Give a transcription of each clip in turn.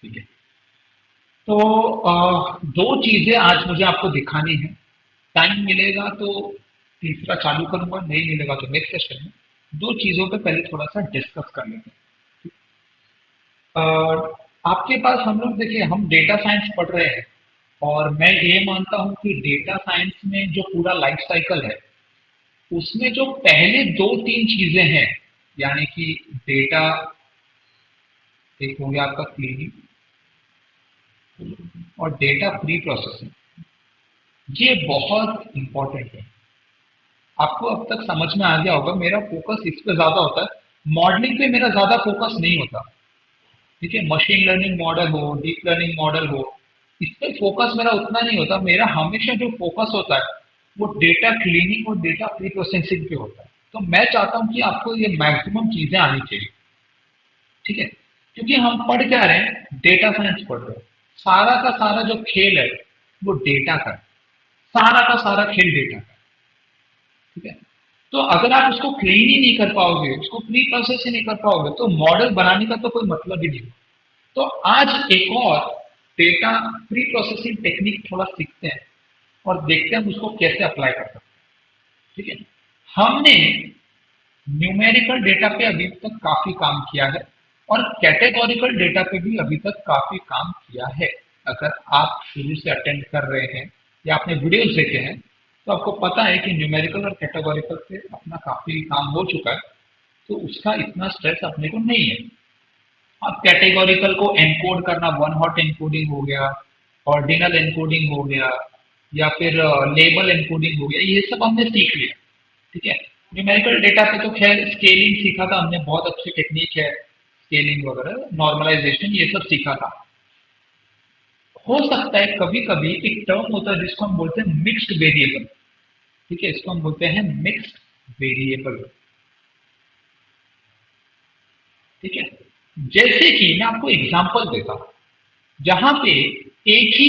ठीक है। तो दो चीजें आज मुझे आपको दिखानी है। टाइम मिलेगा तो तीसरा चालू करूंगा, नहीं मिलेगा तो नेक्स्ट सेशन में। दो चीजों पे पहले थोड़ा सा डिस्कस कर लेते हैं। आपके पास हम लोग देखिए, हम डेटा साइंस पढ़ रहे हैं और मैं ये मानता हूं कि डेटा साइंस में जो पूरा लाइफ साइकिल है उसमें जो पहले दो तीन चीजें हैं, यानी कि डेटा, एक हो गया आपका क्लीनिंग और डेटा प्री प्रोसेसिंग, ये बहुत इंपॉर्टेंट है। आपको अब तक समझ में आ गया होगा, मेरा फोकस इस पे ज्यादा होता है, मॉडलिंग पे मेरा ज्यादा फोकस नहीं होता। ठीक है, मशीन लर्निंग मॉडल हो, डीप लर्निंग मॉडल हो, इस पे फोकस मेरा उतना नहीं होता। मेरा हमेशा जो फोकस होता है वो डेटा क्लीनिंग और डेटा प्री प्रोसेसिंग पे होता है। तो मैं चाहता हूं कि आपको ये मैक्सिमम चीजें आनी चाहिए। ठीक है, क्योंकि हम पढ़ क्या रहे हैं, डेटा साइंस पढ़ रहे हैं। सारा का सारा जो खेल है वो डेटा का है। सारा का सारा खेल डेटा का है। ठीक है, तो अगर आप उसको क्लीन ही नहीं कर पाओगे, उसको प्री प्रोसेस ही नहीं कर पाओगे, तो मॉडल बनाने का तो कोई मतलब ही नहीं। तो आज एक और डेटा प्री प्रोसेसिंग टेक्निक थोड़ा सीखते हैं और देखते हैं हम उसको कैसे अप्लाई कर सकते हैं। ठीक है, हमने न्यूमेरिकल डेटा पे अभी तक काफी काम किया है और कैटेगोरिकल डेटा पे भी अभी तक काफी काम किया है। अगर आप शुरू से अटेंड कर रहे हैं या आपने वीडियोस देखे हैं तो आपको पता है कि न्यूमेरिकल और कैटेगोरिकल पे अपना काफी काम हो चुका है। तो उसका इतना स्ट्रेस अपने को नहीं है। अब कैटेगोरिकल को एनकोड करना, वन हॉट एनकोडिंग हो गया, ऑर्डिनल एनकोडिंग हो गया, या फिर लेबल एनकोडिंग हो गया, ये सब हमने सीख लिया। ठीक है, न्यूमेरिकल डेटा पे तो खैर स्केलिंग सीखा था हमने, बहुत अच्छी टेक्निक है स्केलिंग वगैरह, नॉर्मलाइजेशन, ये सब सीखा था। हो सकता है कभी कभी एक टर्म होता है जिसको हम बोलते हैं मिक्स्ड वेरिएबल। ठीक है, इसको हम बोलते हैं मिक्स्ड वेरिएबल। ठीक है, जैसे कि मैं आपको एग्जांपल देता हूं, जहां पे एक ही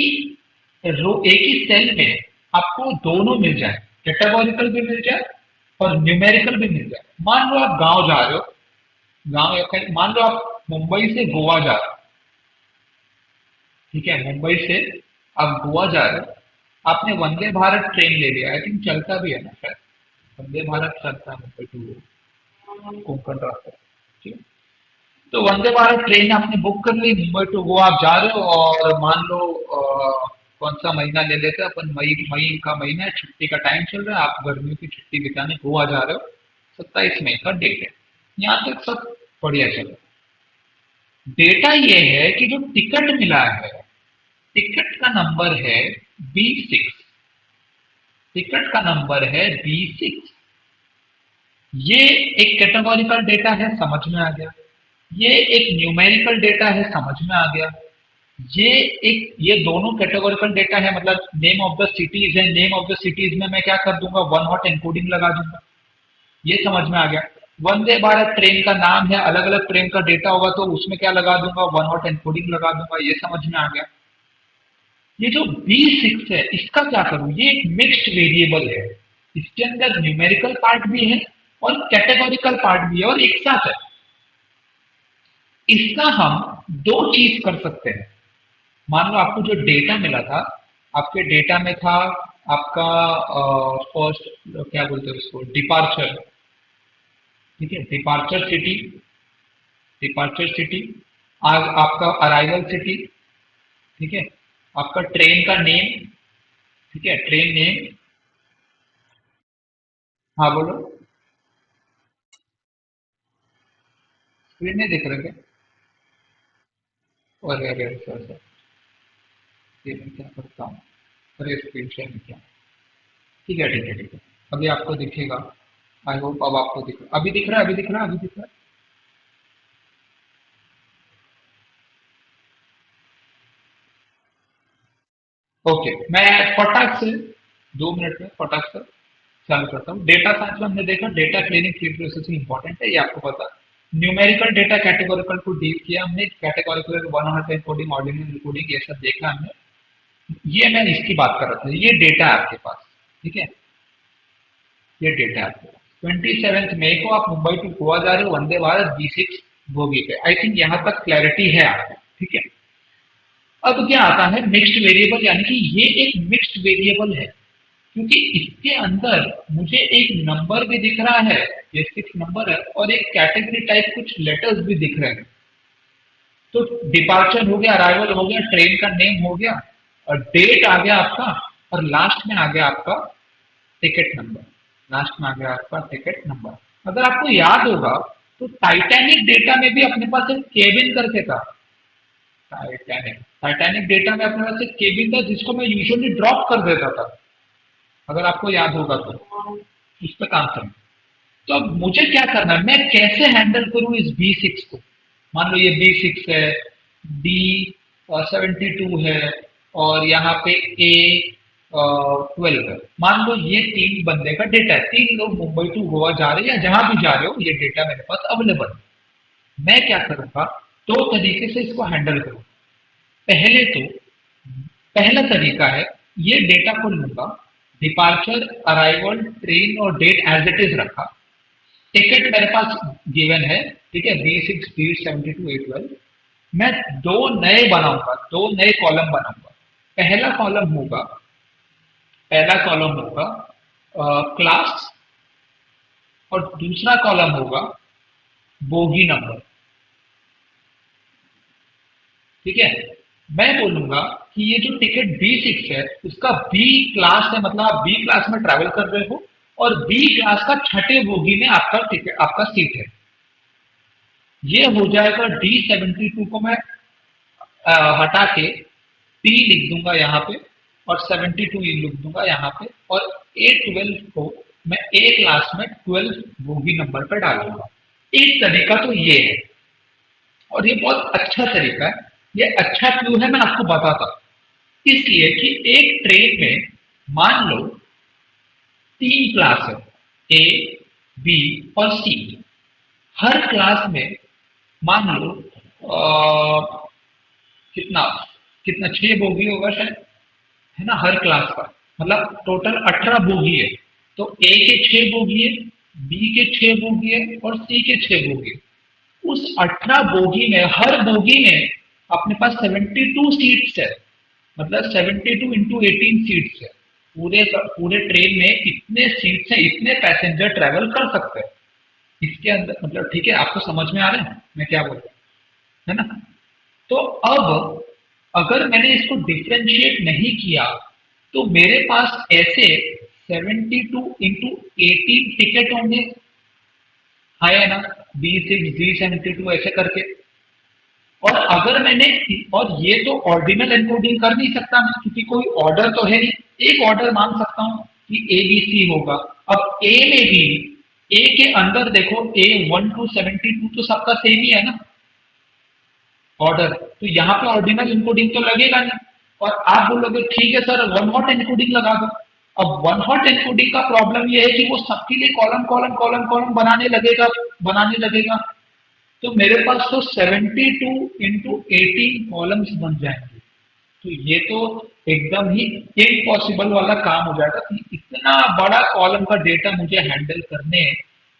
एक ही सेल में आपको दोनों मिल जाए, कैटेगोरिकल भी मिल जाए और न्यूमेरिकल भी मिल जाए। मान लो आप गांव जा रहे हो, गांव या फिर मान लो आप मुंबई से गोवा जा रहे हो। ठीक है, मुंबई से आप गोवा जा रहे हो, आपने वंदे भारत ट्रेन ले लिया, आई थिंक चलता भी है ना शायद, वंदे भारत चलता है मुंबई टू कोंकण रास्ता। ठीक है, तो वंदे भारत ट्रेन आपने बुक कर ली, मुंबई टू गोवा आप जा रहे हो, और मान लो कौन सा महीना ले लेते हैं अपन, मई, मई का महीना है, छुट्टी का टाइम चल रहा है, आप गर्मियों की छुट्टी बिताने गोवा जा रहे हो, 27 मई का डेट है। यहाँ तक सब बढ़िया चल रहा है। डेटा ये है कि जो टिकट मिला है, टिकट का नंबर है B6, टिकट का नंबर है B6। ये एक कैटेगोरिकल डेटा है, समझ में आ गया। ये एक न्यूमेरिकल डेटा है, समझ में आ गया। ये एक, ये दोनों कैटेगोरिकल डेटा है, मतलब नेम ऑफ द सिटीज है, नेम ऑफ द सिटीज में मैं क्या कर दूंगा, वन हॉट एनकोडिंग लगा दूंगा, ये समझ में आ गया। वंदे भारत ट्रेन का नाम है, अलग अलग ट्रेन का डेटा होगा तो उसमें क्या लगा दूंगा, वन हॉट एनकोडिंग लगा दूंगा, ये समझ में आ गया। ये जो B6 है इसका क्या करूं, ये एक मिक्स्ड वेरिएबल है, इसके अंदर न्यूमेरिकल पार्ट भी है और कैटेगोरिकल पार्ट भी है और एक साथ है। इसका हम दो चीज कर सकते हैं। मान लो आपको जो डेटा मिला था, आपके डेटा में था आपका फर्स्ट, क्या बोलते हैं उसको, डिपार्चर। ठीक है, डिपार्चर सिटी, डिपार्चर सिटी, आज आपका अराइवल सिटी। ठीक है, आपका ट्रेन का नेम। ठीक है, ट्रेन नेम। हाँ बोलो। स्क्रीन नहीं दिख रहा क्या? अरे अरे अरे, सर सर, ये मैं क्या करता हूँ, अरे स्क्रीन शेयर में क्या, ठीक है ठीक है ठीक है, अभी आपको दिखेगा। आई होप अब आपको दिख रहा, अभी दिख रहा है, अभी दिख रहा है, अभी दिख रहा है। ओके, मैं फटाक से 2 मिनट में फटाक से चालू करता हूँ। डेटा साइंस में हमने देखा data cleaning, pre processing important है, ये आपको पता। न्यूमेरिकल डेटा कैटेगोरिकल को डील किया हमने, categorical one hot encoding, ordinal encoding, ये सब देखा हमने। ये मैं इसकी बात कर रहा था, ये डेटा है आपके पास। ठीक है, ये डेटा है आपके पास। 27 मई को आप मुंबई टू गोवा जा रहे हो, वंदे भारत B6 बोगी पे। आई थिंक यहाँ तक क्लैरिटी है आपको। ठीक है, अब क्या आता है मिक्स्ड वेरिएबल, यानी कि ये एक मिक्स्ड वेरिएबल है क्योंकि इसके अंदर मुझे एक नंबर भी दिख रहा है, ये 6 नंबर है, और एक कैटेगरी टाइप कुछ लेटर्स भी दिख रहे हैं। तो डिपार्चर हो गया, अराइवल हो गया, ट्रेन का नेम हो गया, और डेट आ गया आपका, और लास्ट में आ गया आपका टिकट नंबर। लास्ट में आ गया आपका टिकट नंबर। अगर आपको याद होगा तो टाइटैनिक डेटा में भी अपने पास एक केबिन करके था। टाइटैनिक टाइटैनिक डेटा में अपने पास एक केबिन था जिसको मैं यूजुअली ड्रॉप कर देता था, अगर आपको याद होगा तो उस पर काम करें। तो अब मुझे क्या करना है, मैं कैसे हैंडल करूं इस B6 को। मान लो ये B6 है, D72 है, और यहाँ पे A12 है। मान लो ये 3 बंदे का डेटा है, 3 लोग मुंबई टू गोवा जा रहे हैं या जहां भी जा रहे हो, ये डेटा मेरे पास अवेलेबल है। मैं क्या करूंगा, 2 तरीके से इसको हैंडल करूँ। पहले तो पहला तरीका है, ये डेटा को लूंगा, डिपार्चर, अराइवल, ट्रेन और डेट एज इट इज रखा। टिकट मेरे पास गिवन है, ठीक है, B6, D72, A12। मैं 2 नए बनाऊंगा, 2 नए कॉलम बनाऊंगा। पहला कॉलम होगा पहला कॉलम होगा क्लास, और दूसरा कॉलम होगा बोगी नंबर। ठीक है, मैं बोलूंगा कि ये जो टिकट B6 है उसका बी क्लास है, मतलब आप बी क्लास में ट्रैवल कर रहे हो, और बी क्लास का छठे बोगी में आपका टिकट, आपका सीट है। ये हो जाएगा D72 को मैं हटा के P लिख दूंगा यहाँ पे, और 72 ये लिख दूंगा यहाँ पे, और A12 को मैं ए क्लास में 12 बोगी नंबर पर डालूंगा। एक तरीका तो ये है, और ये बहुत अच्छा तरीका है। ये अच्छा क्यों है मैं आपको बताता हूं। इसलिए कि एक ट्रेन में मान लो 3 क्लास है, ए, बी और सी। हर क्लास में मान लो कितना कितना 6 बोगी होगा शायद, है ना, हर क्लास का। मतलब टोटल 18 बोगी है। तो ए के 6 बोगी है, बी के 6 बोगी है, और सी के 6 बोगी है। उस 18 बोगी में हर बोगी में अपने पास 72 सीट्स है, मतलब 72 इंटू 18 सीट्स है। पूरे पूरे ट्रेन में इतने सीट्स है, इतने पैसेंजर ट्रेवल कर सकते हैं इसके अंदर। मतलब ठीक है, आपको समझ में आ रहा है मैं क्या बोल रहा हूँ, है ना। तो अब अगर मैंने इसको डिफ्रेंशिएट नहीं किया तो मेरे पास ऐसे 72 इंटू 18 टिकट होंगे, हाँ या ना, B6, D72 ऐसे करके। और अगर मैंने, और ये तो ऑर्डिनल एनकोडिंग कर नहीं सकता मैं, क्योंकि कोई ऑर्डर तो है नहीं। एक ऑर्डर मान सकता हूं कि ABC होगा। अब ए में भी, ए के अंदर देखो, A1 to 72 तो सबका सेम ही है ना ऑर्डर, तो यहाँ पे ऑर्डिनल इनकोडिंग तो लगेगा नहीं। और आप बोलोगे ठीक है सर, वन हॉट इनकोडिंग लगा दो। अब वन हॉट इनकोडिंग का प्रॉब्लम ये है कि वो सबके लिए कॉलम कॉलम कॉलम कॉलम बनाने लगेगा। तो मेरे पास तो 72 इंटू 18 कॉलम्स बन जाएंगे। तो ये तो एकदम ही इम्पॉसिबल वाला काम हो जाएगा कि इतना बड़ा कॉलम का डेटा मुझे हैंडल करने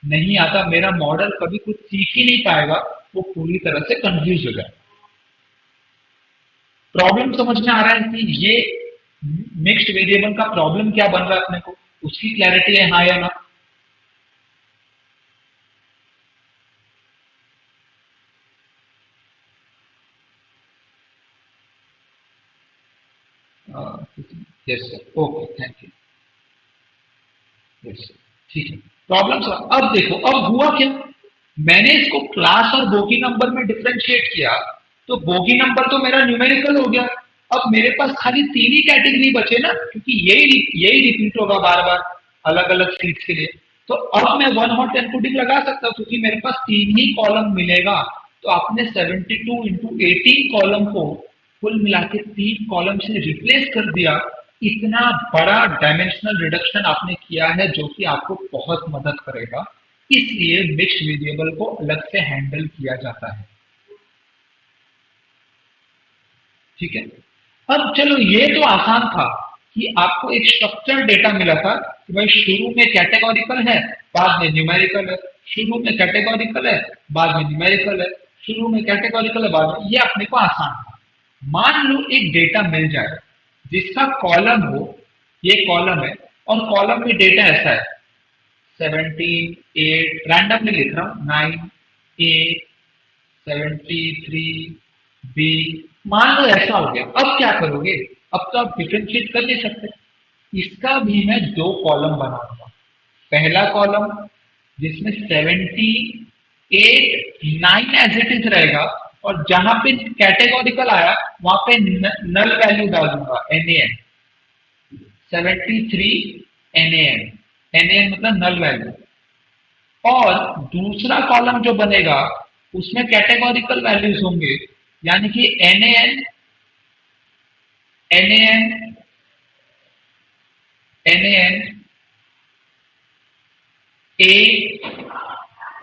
नहीं आता। मेरा मॉडल कभी कुछ सीख ही नहीं पाएगा, वो पूरी तरह से कंफ्यूज हो जाएगा। प्रॉब्लम समझ में आ रहा है कि ये मिक्स्ड वेरिएबल का प्रॉब्लम क्या बन रहा है अपने को, उसकी क्लैरिटी है हाँ या ना। Yes sir, okay, thank you. Yes sir, ठीक है। प्रॉब्लम सर, अब देखो अब हुआ क्या, मैंने इसको क्लास और बोगी नंबर में डिफरेंशिएट किया, तो बोगी नंबर तो मेरा न्यूमेरिकल हो गया। अब मेरे पास खाली 3 ही कैटेगरी बचे ना, क्योंकि यही रिपीट होगा बार बार अलग अलग सीट्स के लिए। तो अब मैं वन हॉट एनकोडिंग लगा सकता हूँ क्योंकि मेरे पास 3 ही कॉलम मिलेगा। तो आपने 72 इंटू 18 कॉलम को कुल मिला के 3 कॉलम से रिप्लेस कर दिया। इतना बड़ा डायमेंशनल रिडक्शन आपने किया है जो कि आपको बहुत मदद करेगा। इसलिए मिक्स्ड वेरिएबल को अलग से हैंडल किया जाता है। ठीक है, अब चलो ये तो आसान था कि आपको एक स्ट्रक्चर डेटा मिला था कि भाई शुरू में कैटेगोरिकल है, बाद में न्यूमेरिकल है, शुरू में कैटेगोरिकल है, बाद में न्यूमेरिकल है, शुरू में कैटेगोरिकल है, बाद में, ये अपने को आसान था। मान लो एक डेटा मिल जाए जिसका कॉलम हो, ये कॉलम है और कॉलम में डेटा ऐसा है 17, 8, रैंडमली लिख रहा हूं, 9, ए, 73, बी, मान लो ऐसा हो गया। अब क्या करोगे? अब तो आप डिफरेंशिएट कर नहीं सकते। इसका भी मैं दो कॉलम बनाऊंगा। पहला कॉलम जिसमें 78, 9 एज इट इज रहेगा, और जहां पे कैटेगोरिकल आया वहां पे नल वैल्यू डाल दूंगा, NaN, 73 NaN, NaN मतलब नल वैल्यू। और दूसरा कॉलम जो बनेगा उसमें कैटेगोरिकल वैल्यूज होंगे, यानी कि NaN, NaN, NaN,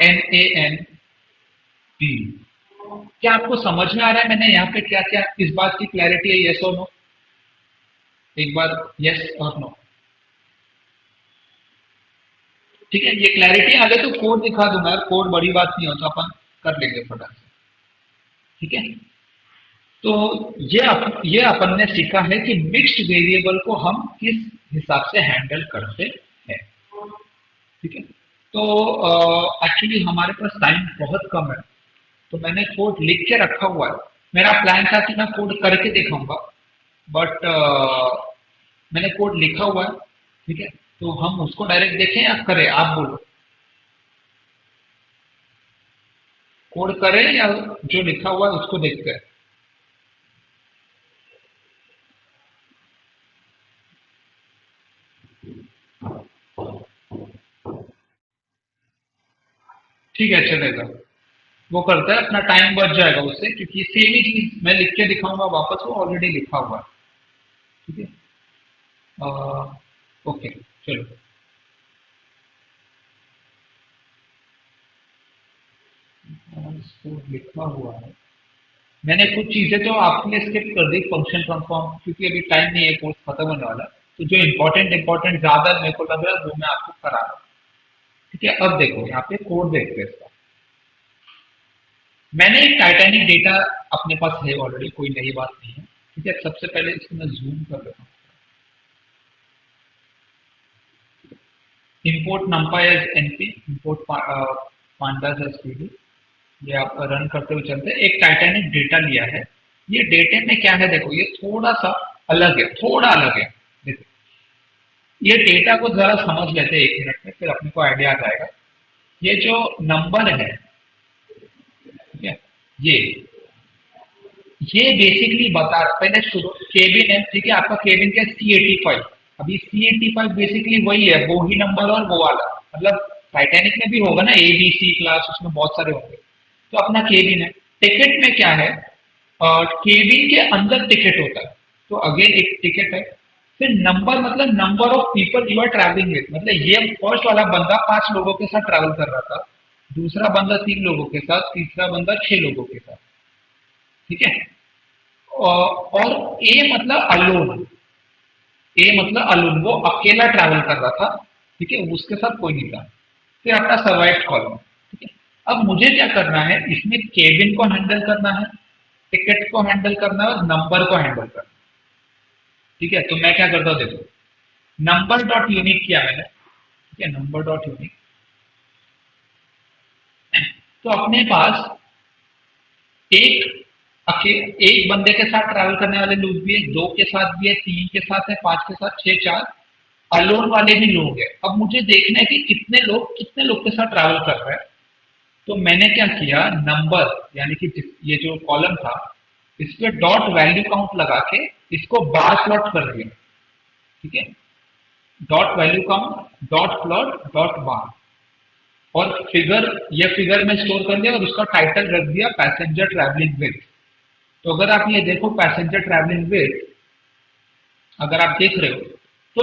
NaN, B। क्या आपको समझ में आ रहा है मैंने यहाँ पे क्या क्या इस बात की क्लैरिटी है? यस और नो? एक बार यस और नो। ठीक है, ये क्लैरिटी आ गई तो कोड दिखा दूंगा यार, कोड बड़ी बात नहीं होता, अपन कर लेंगे फटाक से। ठीक है, तो ये अपन ने सीखा है कि मिक्स्ड वेरिएबल को हम किस हिसाब से हैंडल करते हैं। ठीक है, तो एक्चुअली हमारे पास टाइम बहुत कम है, तो मैंने कोड लिख के रखा हुआ है। मेरा प्लान था कि मैं कोड करके दिखाऊंगा, बट मैंने कोड लिखा हुआ है। ठीक है, तो हम उसको डायरेक्ट देखें या करें? आप बोलो, कोड करें या जो लिखा हुआ है उसको देखते हैं? ठीक है, चलेगा, वो करता है, अपना टाइम बच जाएगा उससे, क्योंकि सेम ही चीज मैं लिख के दिखाऊंगा वापस, वो ऑलरेडी लिखा हुआ है। ठीक है, ओके, चलो। इसको लिखा हुआ है मैंने, कुछ चीजें तो आपके लिए स्किप कर दी, फंक्शन ट्रांसफॉर्म, क्योंकि अभी टाइम नहीं है, कोर्स खत्म होने वाला है। तो जो इंपॉर्टेंट इंपॉर्टेंट ज्यादा मेरे को लग रहा है वो मैं आपको करा रहा हूँ। ठीक है, अब देखो यहाँ पे कोड देखते हैं इसका। मैंने एक टाइटैनिक डेटा अपने पास है ऑलरेडी, कोई नई बात नहीं है। ठीक है, सबसे पहले इसको मैं जूम कर लेता हूँ। import numpy as np, import pandas as pd। ये आप रन करते हुए चलते हैं। एक टाइटैनिक डेटा लिया है। ये डेटे में क्या है देखो, ये थोड़ा सा अलग है, थोड़ा अलग है। देखो, ये डेटा को जरा समझ लेते हैं 1 मिनट में, फिर अपने को आइडिया आ जाएगा। ये जो नंबर है, ठीक है, ये ये बेसिकली बता, पहले शुरू केबिन है, ठीक है, आपका केबिन क्या C85। अभी C85 बेसिकली वही है, वो ही नंबर और वो वाला, मतलब टाइटैनिक में भी होगा ना ABC क्लास, उसमें बहुत सारे होंगे। तो अपना केबिन है। टिकट में क्या है, केबिन के अंदर टिकट होता है, तो अगेन एक टिकट है। फिर नंबर मतलब number of people you are travelling with, मतलब ये फर्स्ट वाला बंदा 5 लोगों के साथ ट्रैवल कर रहा था, दूसरा बंदा 3 लोगों के साथ, तीसरा बंदा 6 लोगों के साथ। ठीक है, और ए मतलब अलोन, ए मतलब अलोन, वो अकेला ट्रैवल कर रहा था। ठीक है, उसके साथ कोई नहीं था। फिर आपका सर्वाइव कॉलम। ठीक है, अब मुझे क्या करना है, इसमें केबिन को हैंडल करना है, टिकट को हैंडल करना है और नंबर को हैंडल करना है। ठीक है, तो मैं क्या करता हूँ देखो, नंबर डॉट यूनिक किया मैंने। ठीक है, नंबर डॉट यूनिक, तो अपने पास एक एक बंदे के साथ ट्रैवल करने वाले लोग भी है, 2 के साथ भी है, 3 के साथ है, 5 के साथ, 6, 4 अलोन वाले भी लोग हैं। अब मुझे देखना है कि कितने लोग के साथ ट्रैवल कर रहे हैं। तो मैंने क्या किया, नंबर यानी कि ये जो कॉलम था, इस पे डॉट वैल्यू काउंट लगा के इसको बार प्लॉट कर दिया। ठीक है, dot value count dot plot dot बार, और फिगर, ये फिगर में स्टोर कर दिया और उसका टाइटल रख दिया पैसेंजर ट्रैवलिंग विद। तो अगर आप ये देखो पैसेंजर ट्रैवलिंग विद, अगर आप देख रहे हो तो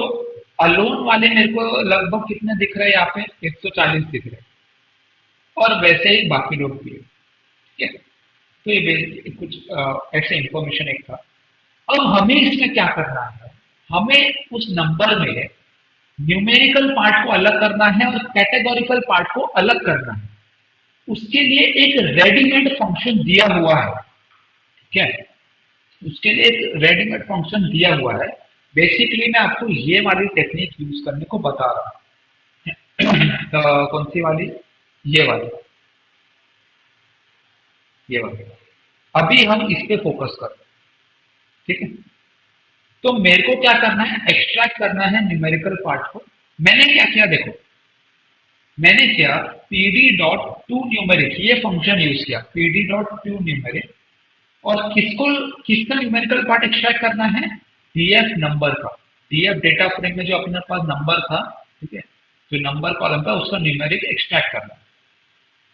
अलोन वाले मेरे को लगभग कितने दिख रहे हैं यहाँ पे, 140 दिख रहे हैं, और वैसे ही बाकी लोग भी है। ठीक है, तो ये बेसिक कुछ ऐसे इंफॉर्मेशन एक था। अब हमें इसमें क्या करना है, हमें उस नंबर में न्यूमेरिकल पार्ट को अलग करना है और कैटेगोरिकल पार्ट को अलग करना है। उसके लिए एक रेडीमेड फंक्शन दिया हुआ है। ठीक है, उसके लिए एक रेडीमेड फंक्शन दिया हुआ है। बेसिकली मैं आपको ये वाली टेक्निक यूज करने को बता रहा हूँ। कौन सी वाली? ये वाली, ये वाली। अभी हम इस पे फोकस करते हैं, ठीक है? तो मेरे को क्या करना है, एक्सट्रैक्ट करना है न्यूमेरिकल पार्ट को। मैंने क्या किया देखो, मैंने क्या pd डॉट टू न्यूमेरिक ये फंक्शन यूज किया, pd डॉट टू न्यूमेरिक। और किसको, किसका न्यूमेरिकल पार्ट एक्सट्रैक्ट करना है? df नंबर का। df डेटा फ्रेम में जो अपने पास नंबर था, ठीक है, जो नंबर कॉलम था उसका न्यूमेरिक एक्सट्रैक्ट करना है।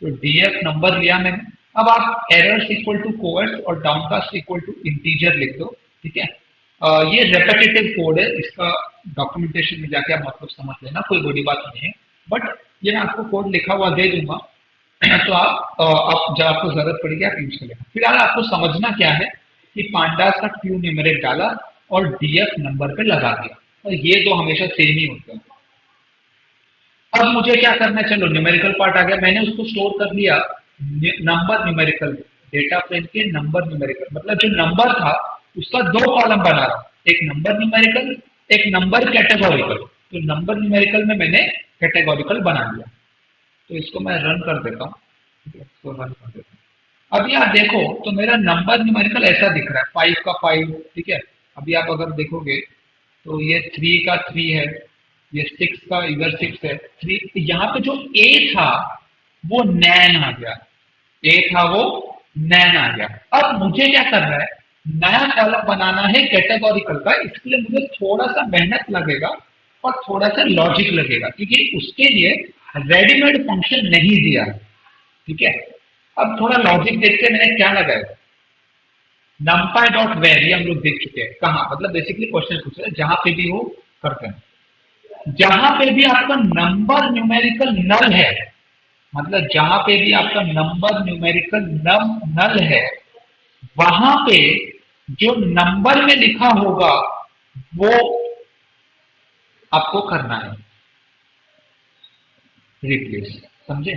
तो df नंबर लिया मैंने। अब आप एरर्स इक्वल टू कोवर्स और डाउनकास्ट इक्वल टू इंटीजर लिख दो, ठीक है। ये रेपेटिटिव कोड है, इसका डॉक्यूमेंटेशन में जाके आप मतलब समझ लेना, कोई बड़ी बात नहीं है। बट ये मैं आपको कोड लिखा हुआ दे दूंगा, तो आप जब आपको जरूरत पड़ेगी आप यूज कर लेना। फिलहाल आपको समझना क्या है कि पांडास का क्यू न्यूमेरिक डाला और डीएफ नंबर पे लगा दिया, और ये दो हमेशा सेम ही होते हैं। अब मुझे क्या करना है, चलो न्यूमेरिकल पार्ट आ गया, मैंने उसको स्टोर कर लिया नंबर न्यूमेरिकल, डेटा फ्रेम के नंबर न्यूमेरिकल, मतलब जो नंबर था उसका दो कॉलम बना रहा हूं, एक नंबर न्यूमेरिकल, एक नंबर कैटेगोरिकल। तो नंबर न्यूमेरिकल में मैंने कैटेगोरिकल बना लिया। तो इसको मैं रन कर देता हूँ, ठीक है, इसको रन कर देता हूँ। अभी आप देखो तो मेरा नंबर न्यूमेरिकल ऐसा दिख रहा है, 5 का 5, ठीक है। अभी आप अगर देखोगे तो ये 3 का 3 है, ये 6 का इधर 6 है, 3 यहाँ पे जो ए था वो नैन आ गया, ए था वो नैन आ गया। अब मुझे क्या करना है, नया कॉलम बनाना है कैटेगोरिकल का, इसके लिए मुझे थोड़ा सा मेहनत लगेगा और थोड़ा सा लॉजिक लगेगा, क्योंकि उसके लिए रेडीमेड फंक्शन नहीं दिया है, ठीक है। अब थोड़ा लॉजिक देखते मैंने क्या लगाया, नमपाई डॉट वेर, ये हम लोग देख चुके हैं कहाँ, मतलब बेसिकली क्वेश्चन पूछ रहे हैं जहां पे भी वो करते हैं, जहां पे भी आपका नंबर न्यूमेरिकल नल है, मतलब जहां पे भी आपका नंबर न्यूमेरिकल नल है, वहां पे जो नंबर में लिखा होगा वो आपको करना है रिप्लेस, समझे?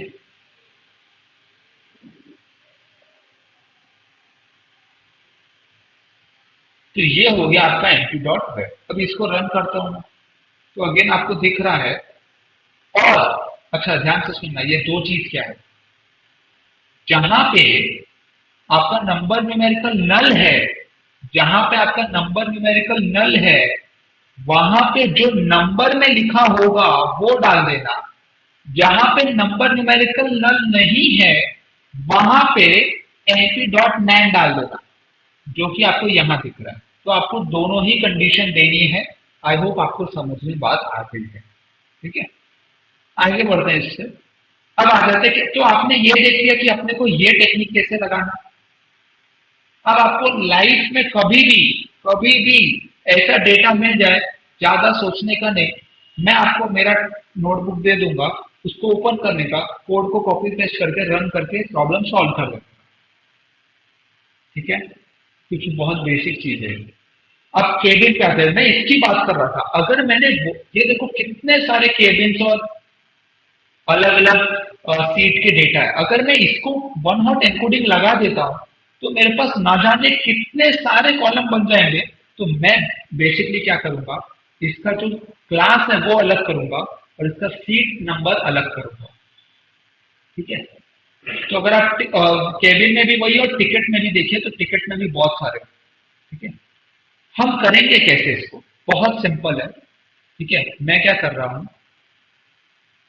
तो ये हो गया आपका एमपी डॉट वेब। अब इसको रन करता हूं, तो अगेन आपको दिख रहा है। और अच्छा ध्यान से सुनना, ये दो चीज क्या है, जहां पे आपका नंबर न्यूमेरिकल नल है, जहां पे आपका नंबर न्यूमेरिकल नल है, वहां पे जो नंबर में लिखा होगा वो डाल देना। जहां पे नंबर न्यूमेरिकल नल नहीं है वहां पे एमपी डॉट नैन डाल देना, जो कि आपको यहां दिख रहा है। तो आपको दोनों ही कंडीशन देनी है। आई होप आपको समझ में बात आ गई है, ठीक है। आगे बढ़ते हैं इससे। अब आ जाते हैं कि तो आपने ये देख लिया कि अपने को ये टेक्निक कैसे लगाना। अब आपको लाइफ में कभी भी ऐसा डेटा मिल जाए, ज्यादा सोचने का नहीं, मैं आपको मेरा नोटबुक दे दूंगा, उसको ओपन करने का, कोड को कॉपी पेस्ट करके रन करके प्रॉब्लम सॉल्व कर देना, ठीक है, क्योंकि बहुत बेसिक चीज है। अब केबिन क्या है, मैं इसकी बात कर रहा था। अगर मैंने ये देखो कितने सारे केबिन और अलग अलग सीट के डेटा है, अगर मैं इसको वन हॉट एनकोडिंग लगा देता हूं तो मेरे पास ना जाने कितने सारे कॉलम बन जाएंगे। तो मैं बेसिकली क्या करूंगा, इसका जो क्लास है वो अलग करूंगा और इसका सीट नंबर अलग करूंगा, ठीक है। तो अगर आप केबिन में भी वही और टिकट में भी देखिए तो टिकट में भी बहुत सारे, ठीक है। हम करेंगे कैसे इसको, बहुत सिंपल है, ठीक है। मैं क्या कर रहा हूं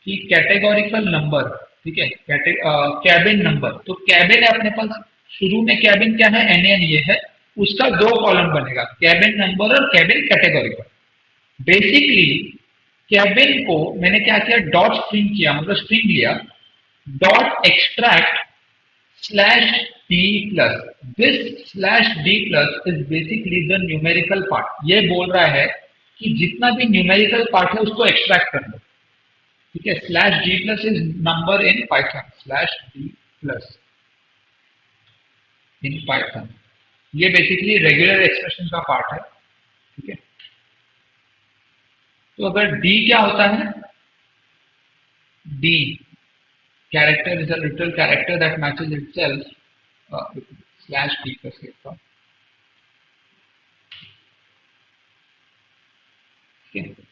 कि कैटेगोरिकल नंबर, ठीक है, कैबिन नंबर, तो कैबिन है अपने पास, शुरू में कैबिन क्या है, एन एन ये है, उसका दो कॉलम बनेगा, कैबिन नंबर और कैबिन कैटेगोरिकल। बेसिकली कैबिन को मैंने क्या किया, डॉट स्ट्रिंग किया, मतलब स्ट्रिंग लिया, dot extract slash D plus, this slash D plus is basically the numerical part. ये बोल रहा है कि जितना भी न्यूमेरिकल पार्ट है उसको एक्सट्रैक्ट कर लो, ठीक है। Slash D plus is number in Python, slash D plus in Python, ये बेसिकली रेगुलर एक्सप्रेशन का पार्ट है, ठीक है। तो अगर डी क्या होता है, D character is a little character that matches itself, slash D plus लिखता हूं, ठीक है।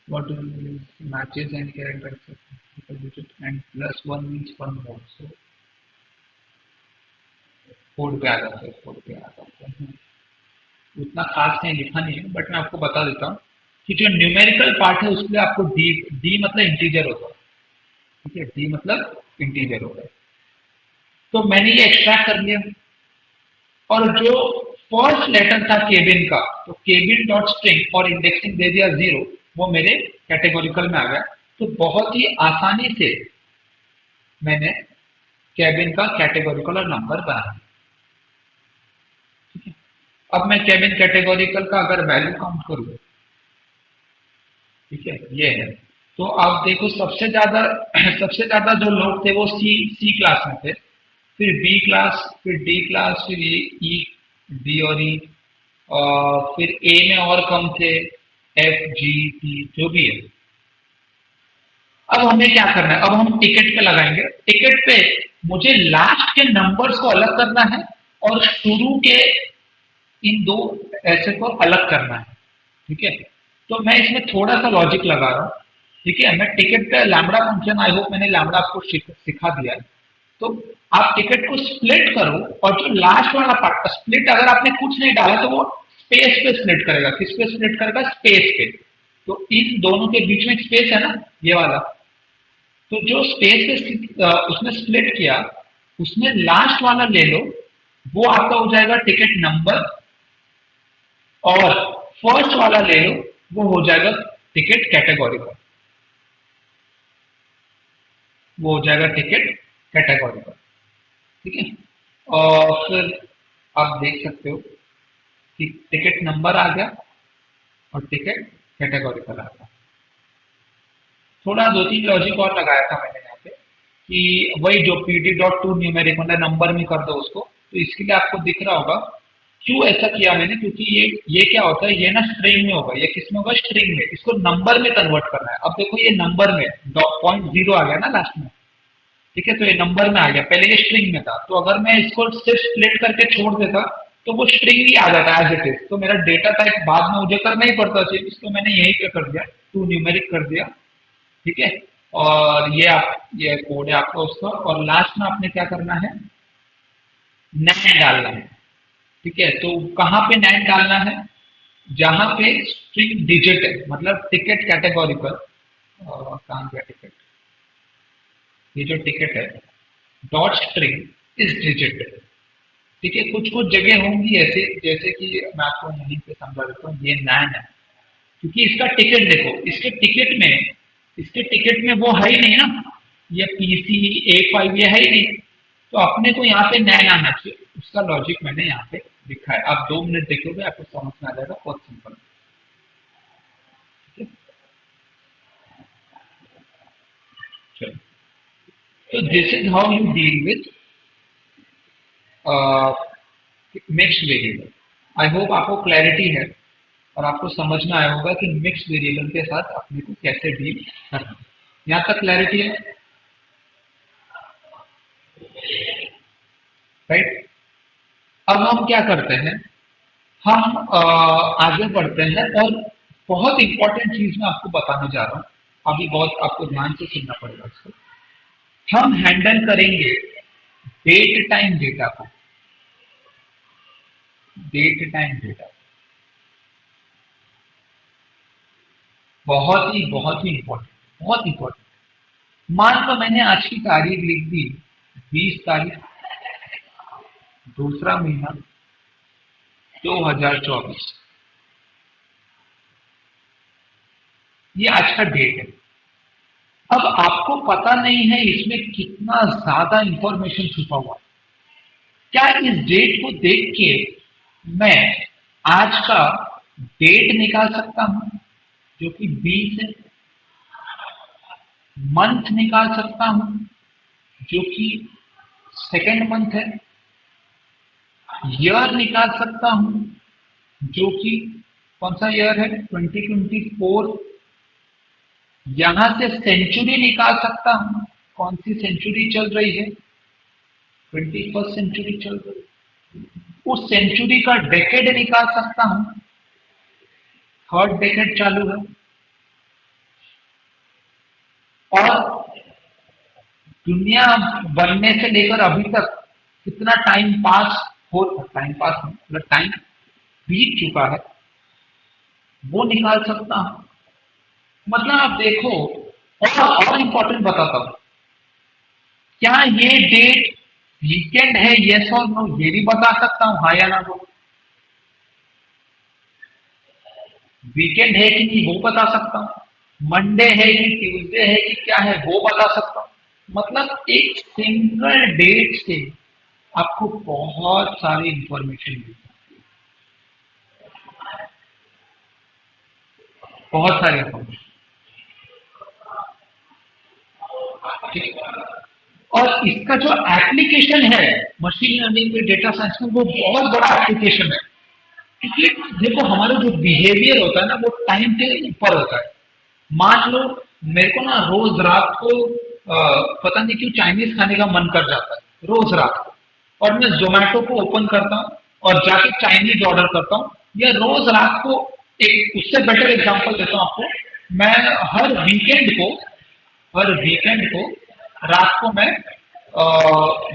what is matches and characters and plus one means one more, so code पे आ जाते हैं, कोड पे आ जाते हैं। उतना खास नहीं लिखा नहीं है, बट मैं आपको बता देता हूँ कि जो न्यूमेरिकल पार्ट है उसके लिए आपको डी, डी मतलब इंटीजर होता है, ठीक है, डी मतलब इंटीजर होता है। तो मैंने ये एक्सट्रैक्ट कर लिया, और जो फर्स्ट लेटर था केबिन का, तो केबिन डॉट स्ट्रिंग और इंडेक्सिंग दे दिया 0, वो मेरे कैटेगोरिकल में आ गया। तो बहुत ही आसानी से मैंने केबिन का कैटेगोरिकल और नंबर बनाया। ठीक है, अब मैं केबिन कैटेगोरिकल का अगर वैल्यू काउंट करूँ, ठीक है, ये है, तो आप देखो सबसे ज्यादा जो लोग थे वो सी क्लास में थे, फिर बी क्लास, फिर डी क्लास, फिर ई, डी और ई, और फिर ए में और कम थे, एफ जी टी जो भी है। अब हमें क्या करना है, अब हम टिकट पे लगाएंगे। टिकट पे मुझे लास्ट के नंबर्स को अलग करना है और शुरू के इन दो ऐसे को अलग करना है। ठीक है, तो मैं इसमें थोड़ा सा लॉजिक लगा रहा हूँ। ठीक है, मैं टिकट पे लैम्बडा फंक्शन, आई होप मैंने लैम्बडा आपको सिखा दिया है। तो आप टिकट को स्प्लिट करो, और जो लास्ट वाला पार्ट स्प्लिट, अगर आपने कुछ नहीं डाला तो वो स्पेस पे स्प्लिट करेगा। किस पे स्प्लिट करेगा? स्पेस पे। तो इन दोनों के बीच में स्पेस है ना, ये वाला, तो जो स्पेस पे उसने स्प्लिट किया, उसमें लास्ट वाला ले लो, वो आपका हो जाएगा टिकट नंबर, और फर्स्ट वाला ले लो, वो हो जाएगा टिकट कैटेगरी का, वो हो जाएगा टिकट कैटेगरी का। ठीक है, और फिर आप देख सकते हो कि टिकट नंबर आ गया और टिकट कैटेगोरिकल आ गया। थोड़ा दो तीन लॉजिक और लगाया था मैंने यहाँ पे, कि वही जो pd.to न्यूमेरिक मतलब नंबर में कर दो उसको। तो इसके लिए आपको दिख रहा होगा क्यों ऐसा किया मैंने, क्योंकि ये क्या होता है, ये ना स्ट्रिंग में होगा, ये किस में होगा? स्ट्रिंग में। इसको नंबर में कन्वर्ट करना है। अब देखो ये नंबर में पॉइंट जीरो आ गया ना लास्ट में, ठीक है, तो ये नंबर में आ गया, पहले ये स्ट्रिंग में था। तो अगर मैं इसको सिर्फ स्प्लिट करके छोड़ देता तो वो स्ट्रिंग ही आ जाता एज इट इज, तो मेरा डेटा टाइप बाद में मुझे करना ही पड़ता चेंज, इसको मैंने यही पे कर दिया, टू न्यूमेरिक कर दिया। ठीक है, और ये कोड है आपका उसका, और लास्ट में आपने क्या करना है? नैन डालना है। ठीक है, तो कहाँ पे नैन डालना है? जहां पे स्ट्रिंग डिजिट है, मतलब टिकट कैटेगोरिकल, कहाँ गया टिकट, ये जो टिकट है डॉट स्ट्रिंग इस डिजिट है। ठीक है, कुछ कुछ जगह होंगी ऐसे, जैसे कि मैं आपको यहीं पे समझा देता हूँ, ये नैन है, क्योंकि इसका टिकट देखो, इसके टिकट में वो है ही नहीं ना, ये पीसी A5 ये है ही नहीं, तो अपने को यहाँ पे नैन आना चाहिए। उसका लॉजिक मैंने यहाँ पे लिखा है, आप 2 मिनट देखोगे आपको समझ में आ जाएगा, बहुत सिंपल। ठीक है, चलो, तो this is how you deal with mixed variable. I hope आपको क्लैरिटी है, और आपको समझ में आया होगा कि मिक्स वेरिएबल के साथ अपने को कैसे डील करना है। यहाँ तक क्लैरिटी है, राइट? अब हम क्या करते हैं, हम आगे बढ़ते हैं, और बहुत इंपॉर्टेंट चीज मैं आपको बताने जा रहा हूँ, अभी बहुत आपको ध्यान से सुनना पड़ेगा इसको। हम हैंडल करेंगे डेट टाइम डेटा को, डेट टाइम डेटा बहुत ही इंपॉर्टेंट, बहुत इंपॉर्टेंट। मान लो मैंने आज की तारीख लिख दी 20 तारीख, दूसरा महीना 2024, ये आज का डेट है। अब आपको पता नहीं है इसमें कितना ज्यादा इंफॉर्मेशन छुपा हुआ है। क्या इस डेट को देख के मैं आज का डेट निकाल सकता हूं, जो कि 20 है? मंथ निकाल सकता हूं, जो कि सेकेंड मंथ है? ईयर निकाल सकता हूं, जो कि कौन सा ईयर है? 2024। यहां से सेंचुरी निकाल सकता हूं, कौन सी सेंचुरी चल रही है? 21st सेंचुरी चल रही है। उस सेंचुरी का डेकेड निकाल सकता हूं। थर्ड डेकेड चालू है और दुनिया बनने से लेकर अभी तक कितना टाइम पास मतलब टाइम बीत चुका है, वो निकाल सकता हूं। मतलब आप देखो, और इंपॉर्टेंट बताता हूं, क्या ये डेट वीकेंड है, यस और नो, ये भी बता सकता हूं, हाँ या ना। वो वीकेंड है कि नहीं वो बता सकता हूं, मंडे है कि ट्यूसडे है कि क्या है वो बता सकता हूं। मतलब एक सिंगल डेट से आपको बहुत सारी इंफॉर्मेशन मिलती है, बहुत सारी इंफॉर्मेशन। ठीक है? और इसका जो एप्लीकेशन है मशीन लर्निंग में, डेटा साइंस में, वो बहुत बड़ा एप्लीकेशन है। क्योंकि देखो, हमारा जो बिहेवियर होता है ना, वो टाइम के ऊपर होता है। मान लो मेरे को ना रोज रात को पता नहीं क्यों चाइनीज खाने का मन कर जाता है रोज रात को, और मैं जोमेटो को ओपन करता हूँ और जाके चाइनीज ऑर्डर करता हूँ। या रोज रात को, एक उससे बेटर एग्जांपल देता हूँ आपको, मैं हर वीकेंड को हर वीकेंड को रात को मैं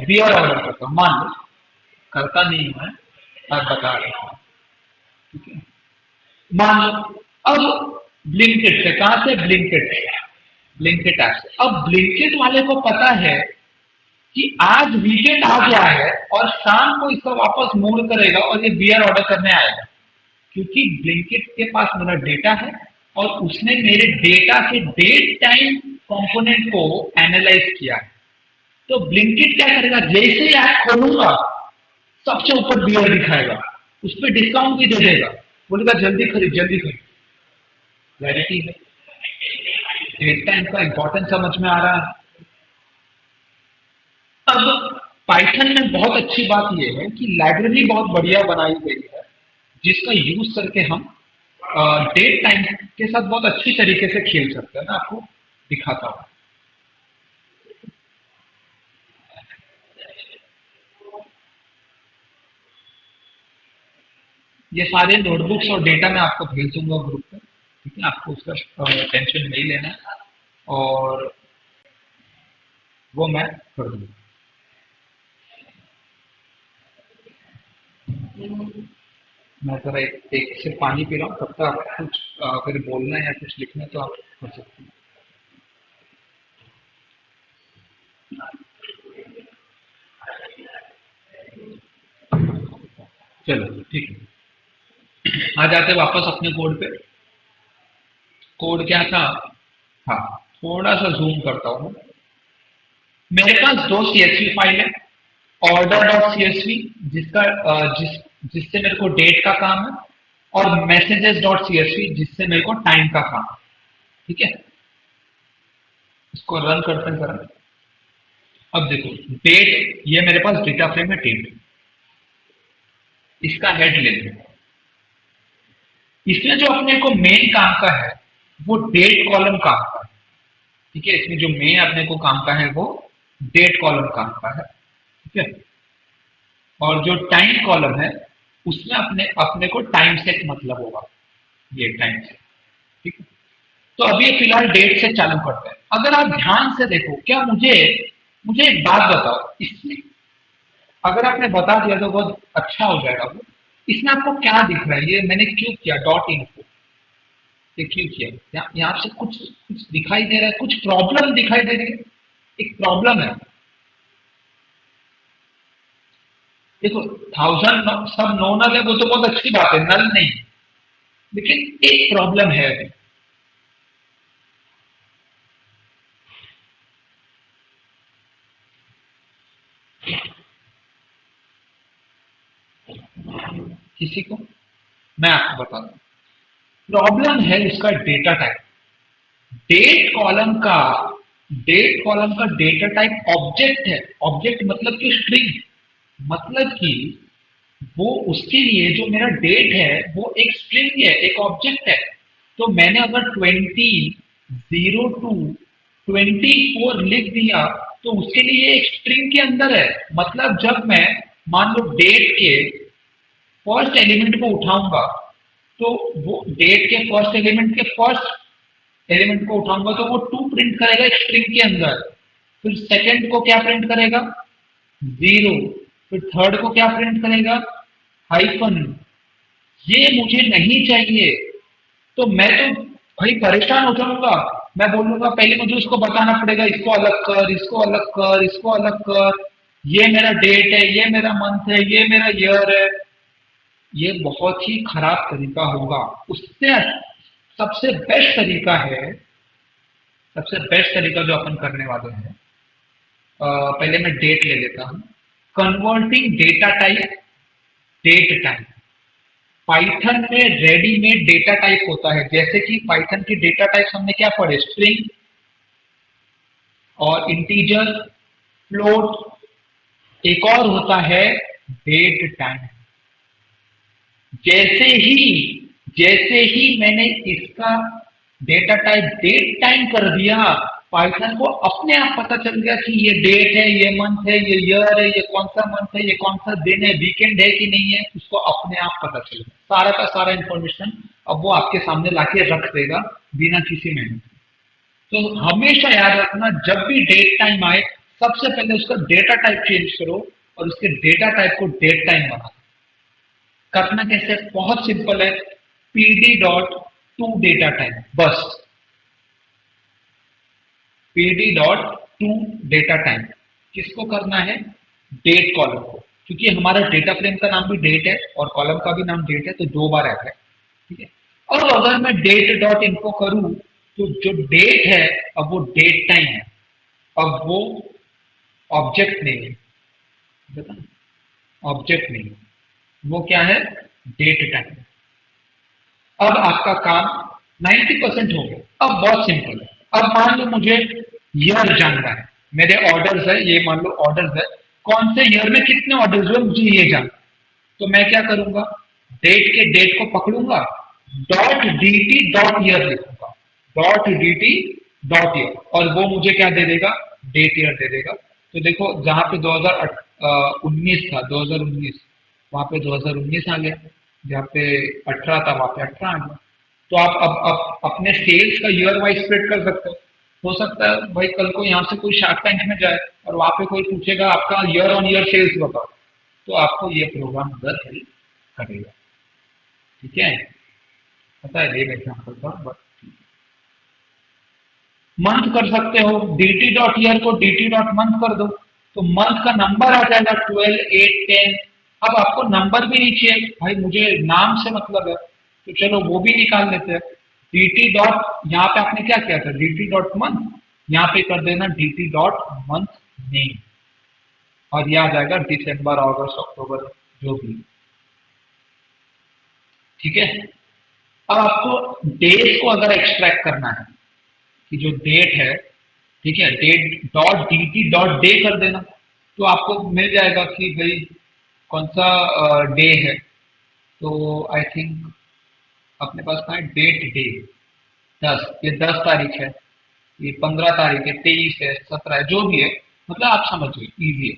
बियर ऑर्डर करता हूँ, मान लो। करता नहीं हूं मैं, बता रहा हूँ। ठीक है, मान लो। अब ब्लिंकिट से, कहां से? ब्लिंकिट से, ब्लिंकिट ऐप से। अब ब्लिंकिट वाले को पता है कि आज वीकेंड आ गया है और शाम को इसका वापस मूड करेगा और ये बियर ऑर्डर करने आएगा, क्योंकि ब्लिंकिट के पास मेरा डेटा है और उसने मेरे डेटा से डेट टाइम कंपोनेंट को एनालाइज किया है। तो ब्लिंकिट क्या करेगा, जैसे ही ऐप खोलूंगा सबसे ऊपर बियर दिखाएगा, उस पर डिस्काउंट भी दे देगा, बोलेगा जल्दी खरीद जल्दी खरीद। क्लैरिटी है, डेट टाइम का इंपॉर्टेंस समझ में आ रहा है। अब पाइथन में बहुत अच्छी बात यह है कि लाइब्रेरी बहुत बढ़िया बनाई गई है, जिसका यूज करके हम डेट टाइम के साथ बहुत अच्छी तरीके से खेल सकते हैं। मैं आपको दिखाता हूं। ये सारे नोटबुक्स और डेटा मैं आपको भेज दूंगा ग्रुप पे। ठीक है, आपको उसका टेंशन नहीं लेना है, और वो मैं कर दूंगा। मैं जरा एक से पानी पी रहा हूँ, तब तक आप कुछ अगर बोलना है या कुछ लिखना है तो आप कर सकते हैं। चलो ठीक है, आ जाते वापस अपने कोड पे। कोड क्या था? हाँ, थोड़ा सा जूम करता हूँ। मेरे पास दो सीएसवी फाइल है, ऑर्डर डॉट सीएसवी, जिसका जिससे मेरे को डेट का काम है, और मैसेजेस डॉट सीएसवी, जिससे मेरे को टाइम का काम है। ठीक है, इसको रन करते हैं जरा। अब देखो, डेट, ये मेरे पास डेटा फ्रेम है डेट, इसका हेड ले लो। इसमें जो अपने को मेन काम का है वो डेट कॉलम काम का है। ठीक है, इसमें जो मेन अपने को काम का है वो डेट कॉलम काम का है। ठीक है, और जो टाइम कॉलम है उसमें अपने अपने को टाइम से मतलब होगा, ये टाइम से। ठीक है, तो अभी फिलहाल डेट से चालू करते हैं। अगर आप ध्यान से देखो, क्या मुझे मुझे एक बात बताओ, इसमें अगर आपने बता दिया तो बहुत अच्छा हो जाएगा। वो इसमें आपको क्या दिख रहा है? ये मैंने क्यों किया डॉट इन्फो, ये क्यों किया? यहाँ से कुछ कुछ दिखाई दे रहा है, कुछ प्रॉब्लम दिखाई दे रही है, एक प्रॉब्लम है। देखो, थाउजेंड सब नो नल है, वो तो बहुत अच्छी बात है, नल नहीं, लेकिन एक प्रॉब्लम है अभी। किसी को, मैं आपको बता दूं, प्रॉब्लम है इसका डेटा टाइप। डेट कॉलम का डेट कॉलम का डेटा टाइप ऑब्जेक्ट है। ऑब्जेक्ट मतलब कि स्ट्रिंग, मतलब कि वो उसके लिए जो मेरा डेट है वो एक स्ट्रिंग है, एक ऑब्जेक्ट है। तो मैंने अगर 20 02 24 लिख दिया तो उसके लिए एक स्ट्रिंग के अंदर है। मतलब जब मैं मान लो डेट के फर्स्ट एलिमेंट को उठाऊंगा, तो वो डेट के फर्स्ट एलिमेंट के फर्स्ट एलिमेंट को उठाऊंगा तो वो 2 प्रिंट करेगा एक स्ट्रिंग के अंदर। फिर सेकंड को क्या प्रिंट करेगा? 0। फिर थर्ड को क्या प्रिंट करेगा? हाइफन। ये मुझे नहीं चाहिए, तो मैं तो भाई परेशान हो जाऊंगा। मैं बोलूंगा पहले मुझे उसको बताना पड़ेगा, इसको अलग कर, इसको अलग कर, इसको अलग कर, ये मेरा डेट है, ये मेरा मंथ है, ये मेरा ईयर है। ये बहुत ही खराब तरीका होगा। उससे सबसे बेस्ट तरीका है, सबसे बेस्ट तरीका जो अपन करने वाले हैं, पहले मैं डेट ले लेता हूं। Converting data type date type. Python में रेडीमेड डेटा टाइप होता है, जैसे कि पाइथन की डेटा टाइप्स हमने क्या पढ़े? स्ट्रिंग और इंटीजर, फ्लोट। एक और होता है डेट टाइम। जैसे ही जैसे ही मैंने इसका डेटा टाइप डेट टाइम कर दिया, पाइथन को अपने आप पता चल गया कि ये डेट है, ये मंथ है, ये ईयर है, ये कौन सा मंथ है, ये कौन सा दिन है, वीकेंड है कि नहीं है, उसको अपने आप पता चल गया। सारा का सारा इंफॉर्मेशन अब वो आपके सामने लाके रख देगा बिना किसी मेहनत के। तो हमेशा याद रखना, जब भी डेट टाइम आए, सबसे पहले उसका डेटा टाइप चेंज करो और उसके डेटा टाइप को डेट टाइम बना दो। करना कैसे? बहुत सिंपल है। PD dot to data time, बस PD dot to data time. किसको करना है? डेट कॉलम को, क्योंकि हमारा डेटा फ्रेम का नाम भी डेट है और कॉलम का भी नाम डेट है, तो 2 बार आता है। ठीक है। और अगर मैं डेट डॉट इन्फो करूं, तो जो डेट है अब वो डेट टाइम है, अब वो ऑब्जेक्ट नहीं है। बता, ऑब्जेक्ट नहीं है, वो क्या है? Date time. अब आपका काम 90% हो गया। अब बहुत सिंपल है। अब मान लो मुझे ईयर जानना है, मेरे ऑर्डर्स है, ये मान लो ऑर्डर्स है, कौन से ईयर में कितने ऑर्डर्स हुए मुझे ये जानना। तो मैं क्या करूंगा? डेट के डेट को पकड़ूंगा, dot D T dot year लिखूंगा, dot D T dot year, और वो मुझे क्या दे देगा? डेट ईयर दे देगा। तो देखो, जहां पे 2019 था, 2019, वहां पे 2019 आ गया। जहाँ पे 18 था वहां पे 18 आ गया। तो आप अब अपने सेल्स का ईयर वाइज स्प्रेड कर सकते हो सकता है भाई कल को यहाँ से कोई शार्क टैंक में जाए और वहां पे कोई पूछेगा आपका ईयर ऑन ईयर सेल्स बताओ, तो आपको ये प्रोग्राम अगर हेल्प करेगा। ठीक है, पता है, ये एग्जाम्पल था बस। मंथ कर सकते हो, dt डॉट ईयर को dt डॉट मंथ कर दो, तो मंथ का नंबर आ जाएगा 12, 8, 10। अब आपको नंबर भी नहीं चाहिए भाई, मुझे नाम से मतलब है, तो चलो वो भी निकाल लेते हैं। dt डॉट, यहाँ पे आपने क्या किया था? dt डॉट मंथ, यहाँ पे कर देना dt डॉट मंथ नेम, और ये आ जाएगा दिसंबर, अगस्त, अक्टूबर, जो भी। ठीक है। अब आपको डेज को अगर एक्सट्रैक्ट करना है, कि जो डेट है, ठीक है, date dot D T dot day कर देना, तो आपको मिल जाएगा कि भाई कौन सा डे है। तो आई थिंक अपने पास कहाँ है? डेट डे 10, ये 10 तारीख है, ये 15 तारीख है, 23 है, 17 है, जो भी है, मतलब आप समझिए, इजी है।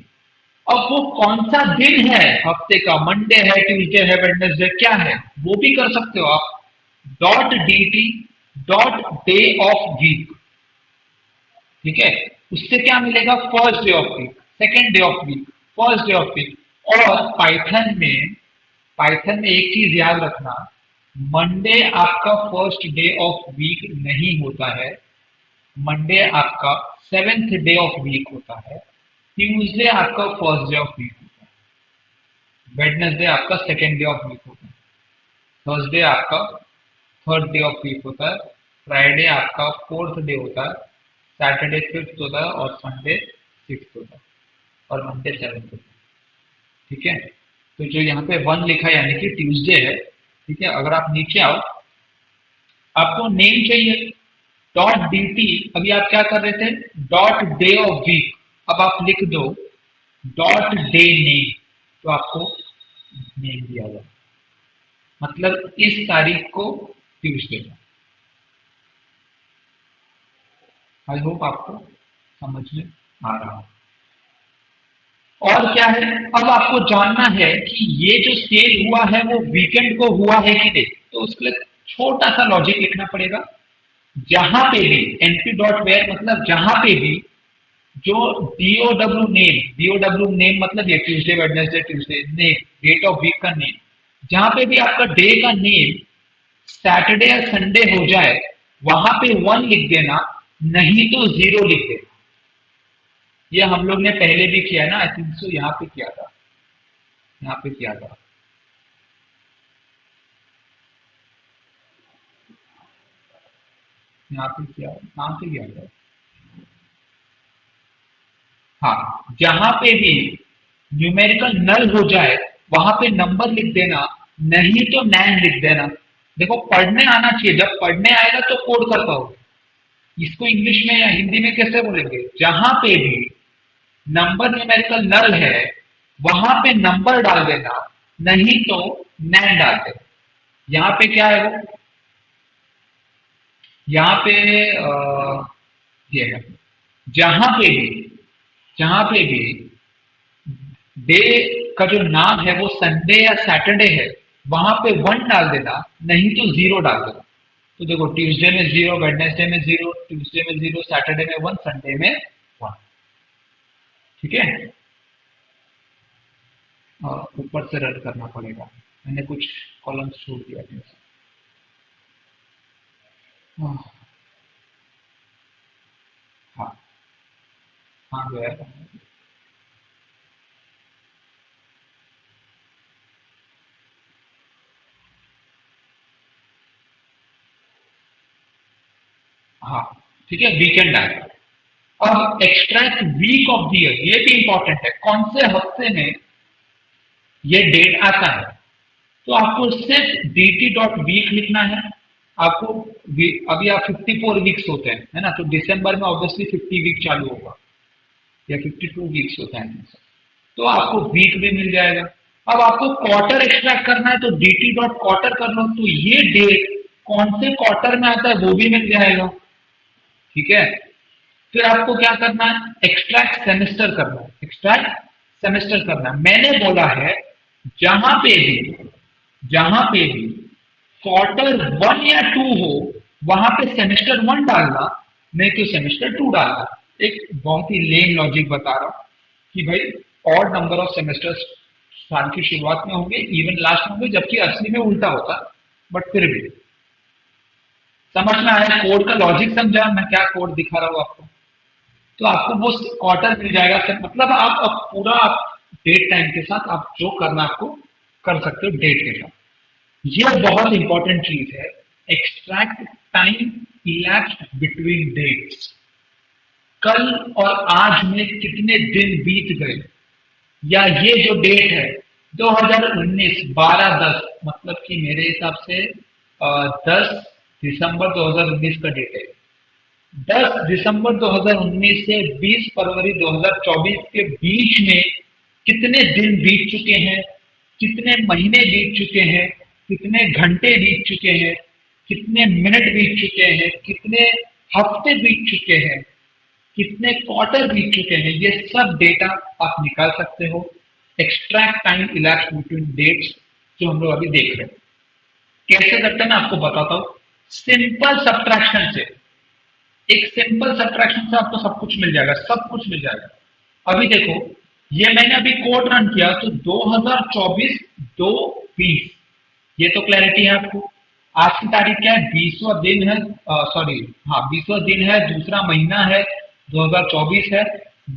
अब वो कौन सा दिन है हफ्ते का, मंडे है, ट्यूसडे है, वेडनेसडे, क्या है, वो भी कर सकते हो आप। Dot D T dot day of week. ठीक है, उससे क्या मिलेगा? First day of week, second day of week, first day of week. और पाइथन में एक चीज याद रखना, मंडे आपका फर्स्ट डे ऑफ वीक नहीं होता है, मंडे आपका सेवेंथ डे ऑफ वीक होता है, ट्यूसडे आपका फर्स्ट डे ऑफ वीक होता है, वेडनेसडे आपका सेकेंड डे ऑफ वीक होता है, थर्सडे आपका थर्ड डे ऑफ वीक होता है, फ्राइडे आपका फोर्थ डे होता है, सैटरडे फिफ्थ होता है, और संडे सिक्स होता है, और मंडे सेवन्थ होता है। ठीक है, तो जो यहाँ पे 1 लिखा है यानी कि ट्यूसडे है। ठीक है, अगर आप नीचे आओ, आपको नेम चाहिए, डॉट डी टी, अभी आप क्या कर रहे थे? डॉट डे ऑफ वीक, अब आप लिख दो डॉट डे नेम, तो आपको नेम दिया जाए, मतलब इस तारीख को ट्यूसडे का। आई होप आपको समझ में आ रहा हो। और क्या है, अब आपको जानना है कि ये जो सेल हुआ है वो वीकेंड को हुआ है कि नहीं, तो उसके लिए छोटा सा लॉजिक लिखना पड़ेगा। जहां पे भी एनपी डॉट वेयर मतलब जहां पे भी जो डीओडब्ल्यू नेम मतलब ये Tuesday Wednesday Tuesday name, date of week का नेम, जहां पे भी आपका डे का नेम सैटरडे या संडे हो जाए वहां पे 1 लिख देना, नहीं तो 0 लिख देना। ये हम लोग ने पहले भी किया ना, आई थिंक सो यहाँ पे किया था, यहाँ पे किया था। यहाँ पे किया, कहाँ से किया था? हाँ, जहां पे भी न्यूमेरिकल नल हो जाए वहां पे नंबर लिख देना, नहीं तो नैन लिख देना। देखो पढ़ने आना चाहिए, जब पढ़ने आएगा तो कोड कर पाओगे। इसको इंग्लिश में या हिंदी में कैसे बोलेंगे? जहां पे भी नंबर न्यूमेरिकल नल है वहां पे नंबर डाल देना, नहीं तो नैन डाल देना। यहाँ पे क्या है वो, यहाँ पे ये है, जहां पे भी जहां पे भी डे का जो नाम है वो संडे या सैटरडे है वहां पे 1 डाल देना, नहीं तो 0 डाल देना। तो देखो ट्यूसडे में 0, वेडनेसडे में 0, ट्यूसडे में 0, सैटरडे में 1, संडे में 1। ठीक है, और ऊपर से रद्द करना पड़ेगा, मैंने कुछ कॉलम छोड़ दिया था। हाँ हाँ हाँ, गया। हाँ ठीक है, वीकेंड आएगा। अब extract week of the year, ये भी इंपॉर्टेंट है, कौन से हफ्ते में ये डेट आता है। तो आपको सिर्फ dt डॉट वीक लिखना है। आपको अभी आप 54 वीक्स होते हैं, है ना, तो दिसंबर में ऑब्वियसली 50 वीक चालू होगा या 52 वीक्स होता है, तो आपको वीक भी मिल जाएगा। अब आपको क्वार्टर एक्सट्रैक्ट करना है तो dt डॉट क्वार्टर कर लो, तो ये डेट कौन से क्वार्टर में आता है वो भी मिल जाएगा। ठीक है, फिर आपको क्या करना है, एक्सट्रैक्ट सेमेस्टर करना है, एक्सट्रैक्ट सेमेस्टर करना है। मैंने बोला है जहां पे भी क्वार्टर 1 या 2 हो वहां पे सेमेस्टर 1 डालना, नहीं तो सेमेस्टर 2 डालना। एक बहुत ही लेम लॉजिक बता रहा हूं कि भाई ऑड नंबर ऑफ सेमेस्टर्स साल की शुरुआत में होंगे, इवन लास्ट में होंगे, जबकि असली में उल्टा होता, बट फिर भी समझ में आया, कोड का लॉजिक समझा मैं क्या कोड दिखा रहा हूं आपको। तो आपको वो क्वार्टर मिल जाएगा, मतलब आप अब पूरा आप डेट टाइम के साथ आप जो करना आपको कर सकते हो डेट के साथ। ये बहुत इंपॉर्टेंट चीज है, extract time elapsed between dates. कल और आज में कितने दिन बीत गए, या ये जो डेट है 2019 12/10, मतलब कि मेरे हिसाब से 10 दिसंबर 2019 का डेट है। 10 दिसंबर 2019 से 20 फरवरी 2024 के बीच में कितने दिन बीत चुके हैं, कितने महीने बीत चुके हैं, कितने घंटे बीत चुके हैं, कितने मिनट बीत चुके हैं, कितने हफ्ते बीत चुके हैं, कितने क्वार्टर बीत चुके हैं, ये सब डेटा आप निकाल सकते हो। Extract time elapsed between dates जो हम लोग अभी देख रहे हैं, कैसे करते हैं मैं आपको बताता हूं। सिंपल सब्ट्रैक्शन से, एक सिंपल सब्ट्रैक्शन से आपको सब कुछ मिल जाएगा, सब कुछ मिल जाएगा। अभी देखो, ये मैंने अभी कोड रन किया तो 2024 2/20, ये तो क्लैरिटी है आपको। आज की तारीख क्या है, 20वां दिन है, सॉरी हाँ 20वां दिन है, दूसरा महीना है, 2024 है।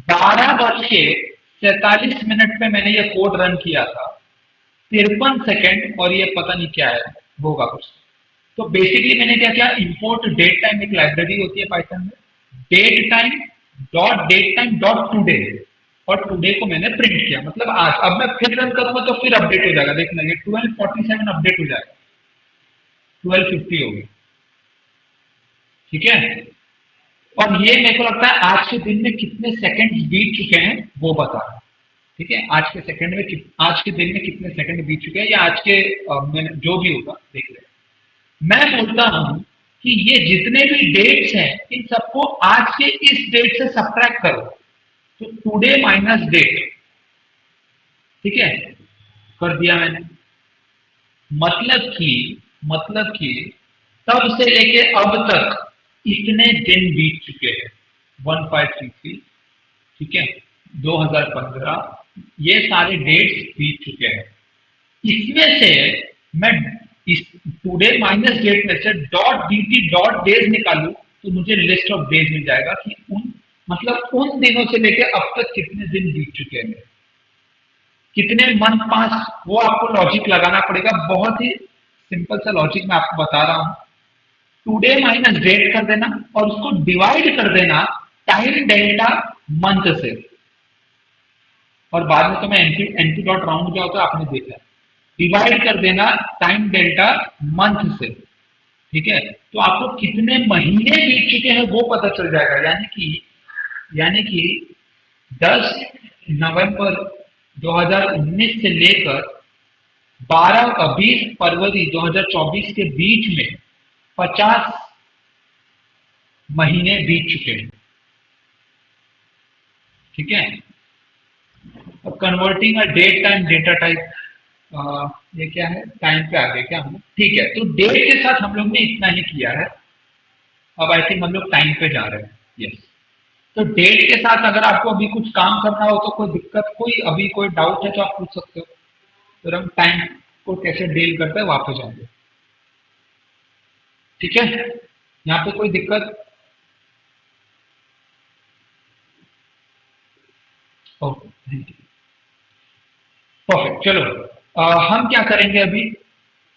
12:47 पे मैंने ये कोड रन किया था, 53 सेकेंड, और ये पता नहीं क्या है, होगा कुछ। तो बेसिकली मैंने क्या किया, इंपोर्ट डेट टाइम, एक लाइब्रेरी होती है पाइथन में, डेट टाइम डॉट टूडे, और टुडे को मैंने प्रिंट किया, मतलब आज। अब मैं फिर रन करूंगा तो फिर अपडेट हो जाएगा, देखना ये 12:47 अपडेट हो जाएगा, 12:50 हो गई। ठीक है, और ये मेरे को लगता है आज के दिन में कितने सेकंड बीत चुके हैं वो बता रहा है। ठीक है, आज के सेकंड में आज के दिन में कितने सेकंड बीत चुके हैं, या आज के जो भी होगा देख रहे हैं। मैं बोलता हूं कि ये जितने भी डेट्स हैं इन सबको आज के इस डेट से सब्ट्रैक्ट करो, तो टुडे माइनस डेट, ठीक है, कर दिया मैंने। मतलब कि तब से लेके अब तक इतने दिन बीत चुके हैं, 1533, ठीक है, 2015, ये सारे डेट्स बीत चुके हैं। इसमें से मैं इस टुडे माइनस डेट में से डॉट dt डॉट डेज निकालू तो मुझे लिस्ट ऑफ डेज मिल जाएगा कि उन मतलब उन दिनों से लेके अब तक कितने दिन बीत चुके हैं, कितने मंथ पास, वो आपको लॉजिक लगाना पड़ेगा। बहुत ही सिंपल सा लॉजिक मैं आपको बता रहा हूं। टुडे माइनस डेट कर देना और उसको डिवाइड कर देना टाइम डेल्टा मंथ से, और बाद में तो मैं एनपी डॉट राउंड जो होता है आपने देखा है, डिवाइड कर देना टाइम डेल्टा मंथ से, ठीक है। तो आपको कितने महीने बीत चुके हैं वो पता चल जाएगा। यानी कि 10 नवंबर 2019 से लेकर 20 फरवरी 2024 के बीच में 50 महीने बीत चुके हैं, ठीक है। अब converting a date time data type, ये क्या है, टाइम पे आ गए क्या हम, ठीक है। तो डेट के साथ हम लोग ने इतना ही किया है। अब आई थिंक हम लोग टाइम पे जा रहे हैं, यस। तो डेट के साथ अगर आपको अभी कुछ काम करना हो तो कोई दिक्कत, कोई अभी कोई डाउट है तो आप पूछ सकते हो। फिर हम टाइम को कैसे डील करते हैं वापस जाएंगे, ठीक है। यहाँ पे कोई दिक्कत? Okay, thank you, perfect. चलो हम क्या करेंगे अभी,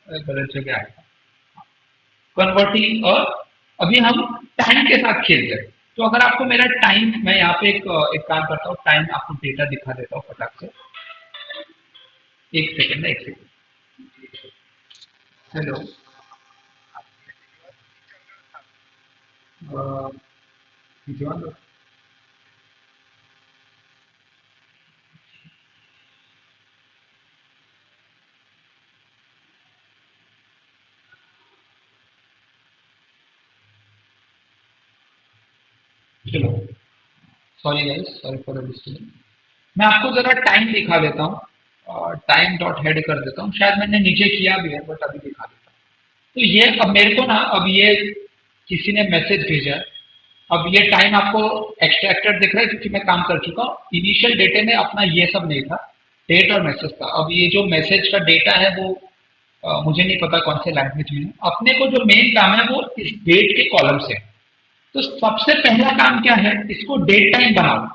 गलत जगह आएगा, कन्वर्टिंग, और अभी हम टाइम के साथ खेलते हैं। तो अगर आपको मेरा टाइम, मैं यहाँ पे एक काम करता हूँ, टाइम आपको डेटा दिखा देता हूँ फटाक से। एक सेकेंड, एक सेकेंड। हेलो, जॉन, चलो, sorry guys, sorry for the disturbance. मैं आपको जरा टाइम दिखा देता हूँ, टाइम डॉट हेड कर देता हूँ, शायद मैंने नीचे किया भी है बट अभी दिखा देता हूँ। तो ये अब मेरे को ना, अब ये किसी ने मैसेज भेजा है। अब ये टाइम आपको एक्सट्रैक्टेड दिख रहा है क्योंकि मैं काम कर चुका हूँ। इनिशियल डेटे में अपना ये सब नहीं था, डेट और मैसेज था। अब ये जो मैसेज का डेटा है वो मुझे नहीं पता कौन से लैंग्वेज में है। अपने को जो मेन काम है वो इस डेट के कॉलम से है। तो सबसे पहला काम क्या है, इसको डेट टाइम बनाओ।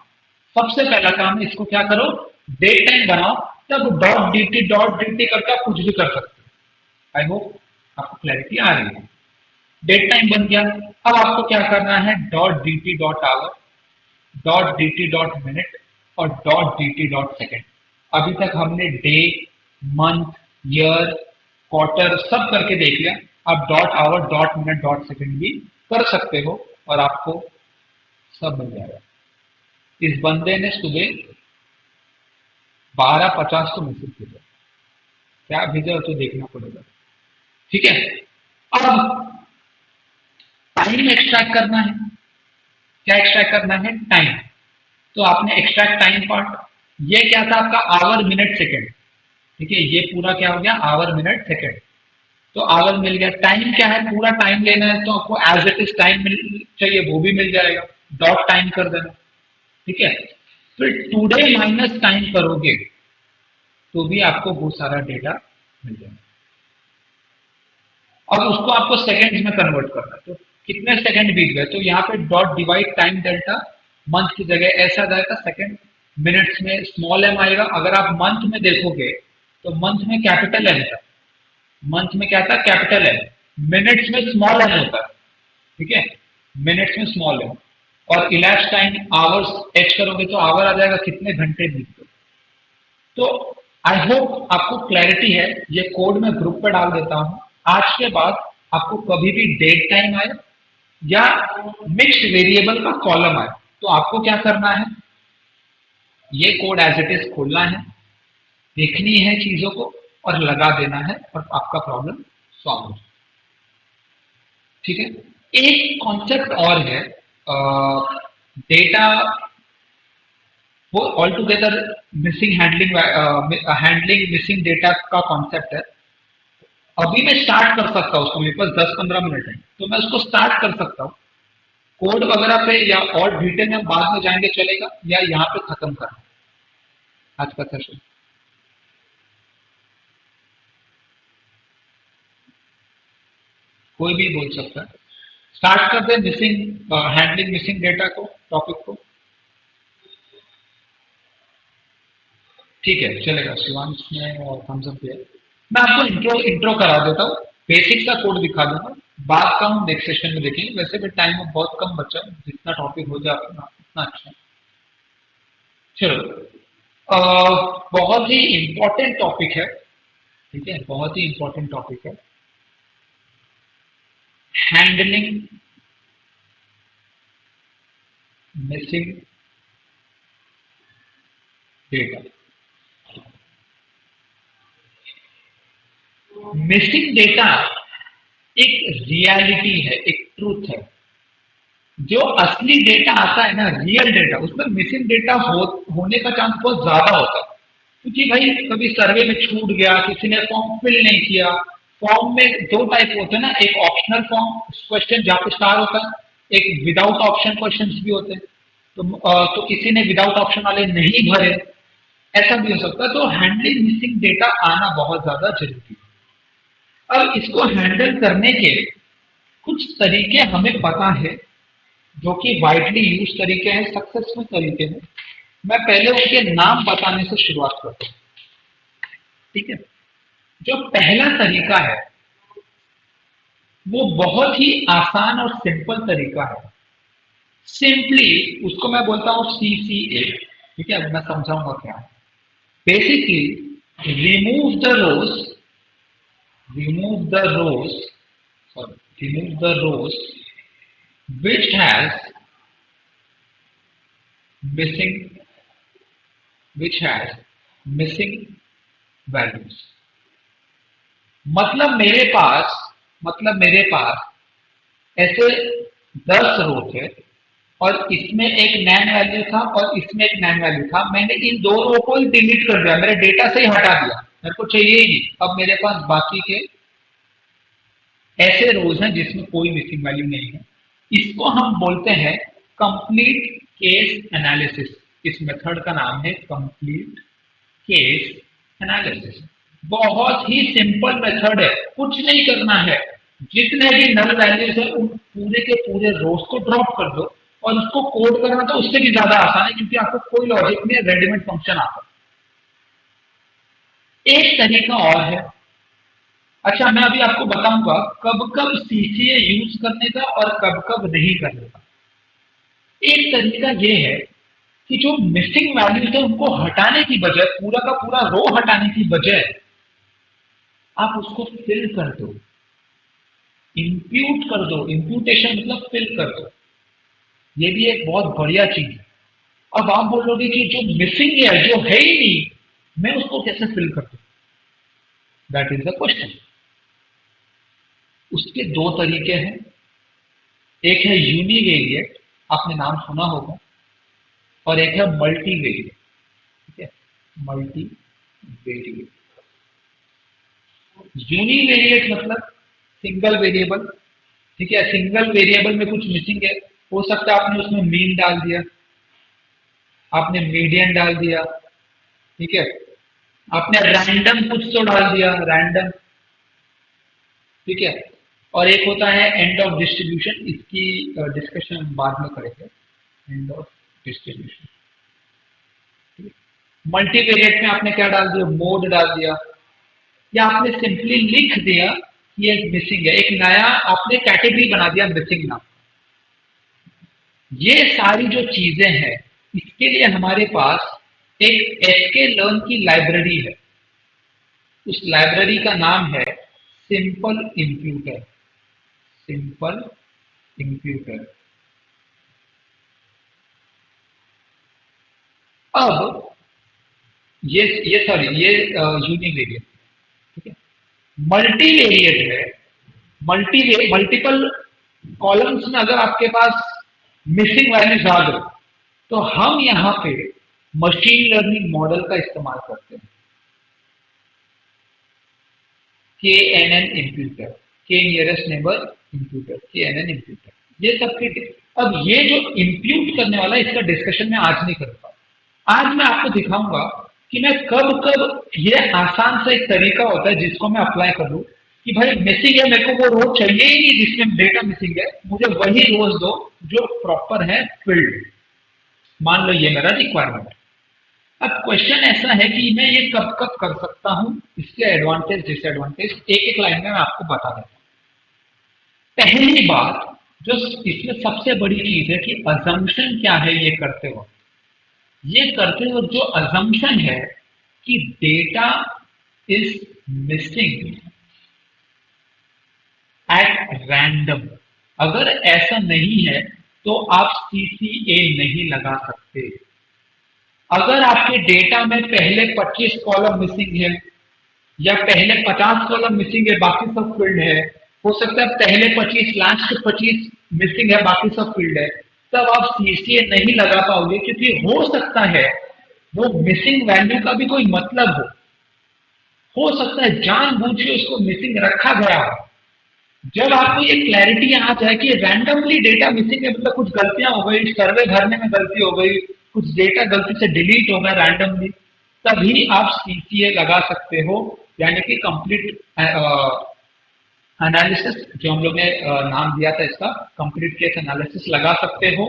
सबसे पहला काम है, इसको क्या करो, डेट टाइम बनाओ। तब डॉट dt करके आप कुछ भी कर सकते हो। आई होप आपको क्लैरिटी आ रही है। डेट टाइम बन गया। अब आपको क्या करना है, dot dt dot hour, dot dt dot minute और डॉट dt डॉट सेकेंड। अभी तक हमने डे, मंथ, ईयर, क्वार्टर सब करके देख लिया। आप dot hour, dot minute, dot second भी कर सकते हो और आपको सब मिल जाएगा। इस बंदे ने सुबह 12:50 को मैसेज भेजा, क्या भेजा तो देखना पड़ेगा, ठीक है। अब टाइम एक्सट्रैक्ट करना है। क्या एक्सट्रैक्ट करना है, टाइम। तो आपने एक्सट्रैक्ट टाइम पार्ट, ये क्या था आपका, आवर मिनट सेकेंड, ठीक है। ये पूरा क्या हो गया, आवर मिनट सेकेंड। तो आवर मिल गया। टाइम क्या है, पूरा टाइम लेना है तो आपको एज इट इज टाइम मिल चाहिए, वो भी मिल जाएगा, डॉट टाइम कर देना, ठीक है। फिर टुडे माइनस टाइम करोगे तो भी आपको वो सारा डेटा मिल जाएगा। और उसको आपको सेकंड्स में कन्वर्ट करना है। तो कितने सेकंड बीत गए, तो यहाँ पे dot divide time delta month की जगह ऐसा जाएगा, सेकंड, मिनट्स में स्मॉल एम आएगा। अगर आप मंथ में देखोगे तो मंथ में कैपिटल एम था, मंथ में क्या था, कैपिटल एम। मिनट्स में स्मॉल एम होता है, ठीक है, मिनट्स में स्मॉल एम। और इलैप्स टाइम आवर्स एच करोगे तो आवर आ जाएगा, कितने घंटे बीत गए। तो आई होप आपको क्लैरिटी है। ये कोड मैं ग्रुप पे डाल देता हूं। आज के बाद आपको कभी भी डेट टाइम आए या मिक्स्ड वेरिएबल का कॉलम आए तो आपको क्या करना है, ये कोड एज इट इज खोलना है, देखनी है चीजों को और लगा देना है और आपका प्रॉब्लम सॉल्व हो जाए, ठीक है। एक कॉन्सेप्ट और है, डेटा वो all together missing handling missing data का कॉन्सेप्ट है। अभी मैं स्टार्ट कर सकता हूँ, उसको मेरे पास 10-15 मिनट है तो मैं उसको स्टार्ट कर सकता हूँ कोड वगैरह पे, या और डिटेल में बाद में जाएंगे चलेगा, या यहाँ पे खत्म करना आज का सेशन। कोई भी बोल सकता है। स्टार्ट कर दे मिसिंग हैंडलिंग मिसिंग डेटा को, टॉपिक को। ठीक है चलेगा। शिवांश ने थम्स अप दिया। मैं आपको इंट्रो इंट्रो करा देता हूँ, बेसिक का कोड दिखा दूंगा, बात का हम नेक्स्ट सेशन में देखेंगे। वैसे भी टाइम बहुत कम बचा है, जितना टॉपिक हो जाए उतना अच्छा है। चलो, बहुत ही इंपॉर्टेंट टॉपिक है, ठीक है, बहुत ही इंपॉर्टेंट टॉपिक है, handling missing data. Missing data एक रियलिटी है, एक ट्रूथ है। जो असली डेटा आता है ना, रियल डेटा, उसमें मिसिंग डेटा होने का चांस बहुत ज्यादा होता है। क्योंकि भाई कभी सर्वे में छूट गया, किसी ने फॉर्म फिल नहीं किया। फॉर्म में दो टाइप होते हैं ना, एक ऑप्शनल फॉर्म क्वेश्चन जहाँ पे स्टार होता है, एक विदाउट ऑप्शन क्वेश्चन भी होते हैं। तो किसी ने विदाउट ऑप्शन वाले नहीं भरे, ऐसा भी हो सकता है। तो हैंडलिंग मिसिंग डेटा आना बहुत ज्यादा जरूरी है। अब इसको हैंडल करने के कुछ तरीके हमें पता है, जो कि वाइडली यूज तरीके हैं, सक्सेसफुल तरीके हैं। मैं पहले उनके नाम बताने से शुरुआत करता हूँ, ठीक है। जो पहला तरीका है वो बहुत ही आसान और सिंपल तरीका है। सिंपली उसको मैं बोलता हूँ CCA, ठीक है। मैं समझाऊंगा क्या है। Basically remove the rows remove the rows remove the rows which has missing which has missing values। मतलब मेरे पास ऐसे 10 रो थे, और इसमें एक नैन वैल्यू था और इसमें एक नैन वैल्यू था। मैंने इन दो रो को ही डिलीट कर दिया, मेरे डेटा से ही हटा दिया, मेरे को चाहिए ही नहीं। अब मेरे पास बाकी के ऐसे रोज हैं जिसमें कोई मिसिंग वैल्यू नहीं है। इसको हम बोलते हैं कंप्लीट केस एनालिसिस। इस मेथड का नाम है कंप्लीट केस एनालिसिस। बहुत ही सिंपल मेथड है, कुछ नहीं करना है। जितने भी नल वैल्यूज है उन पूरे के पूरे रोज को ड्रॉप कर दो, और उसको कोड करना तो उससे भी ज्यादा आसान है, क्योंकि आपको कोई लॉजिक में रेडीमेड फंक्शन आता है। एक तरीका और है। अच्छा, मैं अभी आपको बताऊंगा कब कब CCA यूज करने का और कब कब नहीं करने का। एक तरीका यह है कि जो मिसिंग वैल्यूज है उनको हटाने की बजाय, पूरा का पूरा रो हटाने की बजाय, आप उसको फिल कर दो, इंप्यूट कर दो। इंप्यूटेशन मतलब फिल कर दो। ये भी एक बहुत बढ़िया चीज है। अब आप बोलोगे कि जो मिसिंग है, जो है ही नहीं, मैं उसको कैसे फिल कर दूं? That is the question. उसके दो तरीके हैं। एक है यूनिवेरिएट, आपने नाम सुना होगा, और एक है मल्टीवेरिएट, ठीक है, मल्टीवेरिएट। यूनिवेरिएट मतलब सिंगल वेरिएबल, ठीक है। सिंगल वेरिएबल में कुछ मिसिंग है, हो सकता है आपने उसमें मीन डाल दिया, आपने मीडियन डाल दिया, ठीक है, आपने रैंडम कुछ तो डाल दिया, रैंडम, ठीक है। और एक होता है एंड ऑफ डिस्ट्रीब्यूशन, इसकी डिस्कशन बाद में करेंगे, एंड ऑफ डिस्ट्रीब्यूशन। मल्टीवेरिएट में आपने क्या डाल दिया, मोड डाल दिया, या आपने सिंपली लिख दिया कि ये मिसिंग है, एक नया आपने कैटेगरी बना दिया मिसिंग नाम। ये सारी जो चीजें हैं, इसके लिए हमारे पास एक sklearn की लाइब्रेरी है। उस लाइब्रेरी का नाम है सिंपल इंप्यूटर। Simple imputer. अब ये सॉरी, ये यूनिवेरिएट, ठीक है। मल्टीवेरिएट है। मल्टीपल कॉलम्स में अगर आपके पास मिसिंग वैल्यूज आ गए, तो हम यहाँ पे मशीन लर्निंग मॉडल का इस्तेमाल करते हैं, के एन एन इम्प्यूटर, के नियरेस्ट नेबर इम्प्यूटर, के एन एन इम्प्यूटर, ये सब ठीक है। अब ये जो इम्प्यूट करने वाला है, इसका डिस्कशन मैं आज नहीं करूंगा। आज मैं आपको दिखाऊंगा कि मैं कब कब, ये आसान सा एक तरीका होता है जिसको मैं अप्लाई कर लूं कि भाई मिसिंग है, मेरे को वो रो चाहिए ही नहीं जिसमें डेटा मिसिंग है, मुझे वही रोज दो जो प्रॉपर है फील्ड। मान लो ये मेरा रिक्वायरमेंट है। अब क्वेश्चन ऐसा है कि मैं ये कब कब कर सकता हूं, इसके एडवांटेज डिसएडवांटेज एक एक लाइन में मैं आपको बता देता हूं। पहली बात जो इसमें सबसे बड़ी चीज है कि अजम्पशन क्या है ये करते वक्त। ये करते वक्त जो अजम्पशन है कि data is missing at random, अगर ऐसा नहीं है तो आप सीसीए नहीं लगा सकते। अगर आपके डेटा में पहले 25 कॉलम मिसिंग है या पहले 50 कॉलम मिसिंग है बाकी सब फील्ड है, हो सकता है पहले 25 लास्ट 25 मिसिंग है बाकी सब फील्ड है, तब आप सीसीए नहीं लगा पाओगे, क्योंकि हो सकता है वो मिसिंग वैल्यू का भी कोई मतलब हो सकता है जानबूझ के उसको मिसिंग रखा गया हो। जब आपको ये क्लैरिटी आ जाए कि रैंडमली डेटा मिसिंग है, मतलब कुछ गलतियां हो गई, सर्वे भरने में गलती हो गई, कुछ डेटा गलती से डिलीट हो गया रैंडमली, तभी आप सीसीए लगा सकते हो, यानी कि कंप्लीट एनालिसिस, जो हम लोग ने नाम दिया था इसका, कंप्लीट केस एनालिसिस लगा सकते हो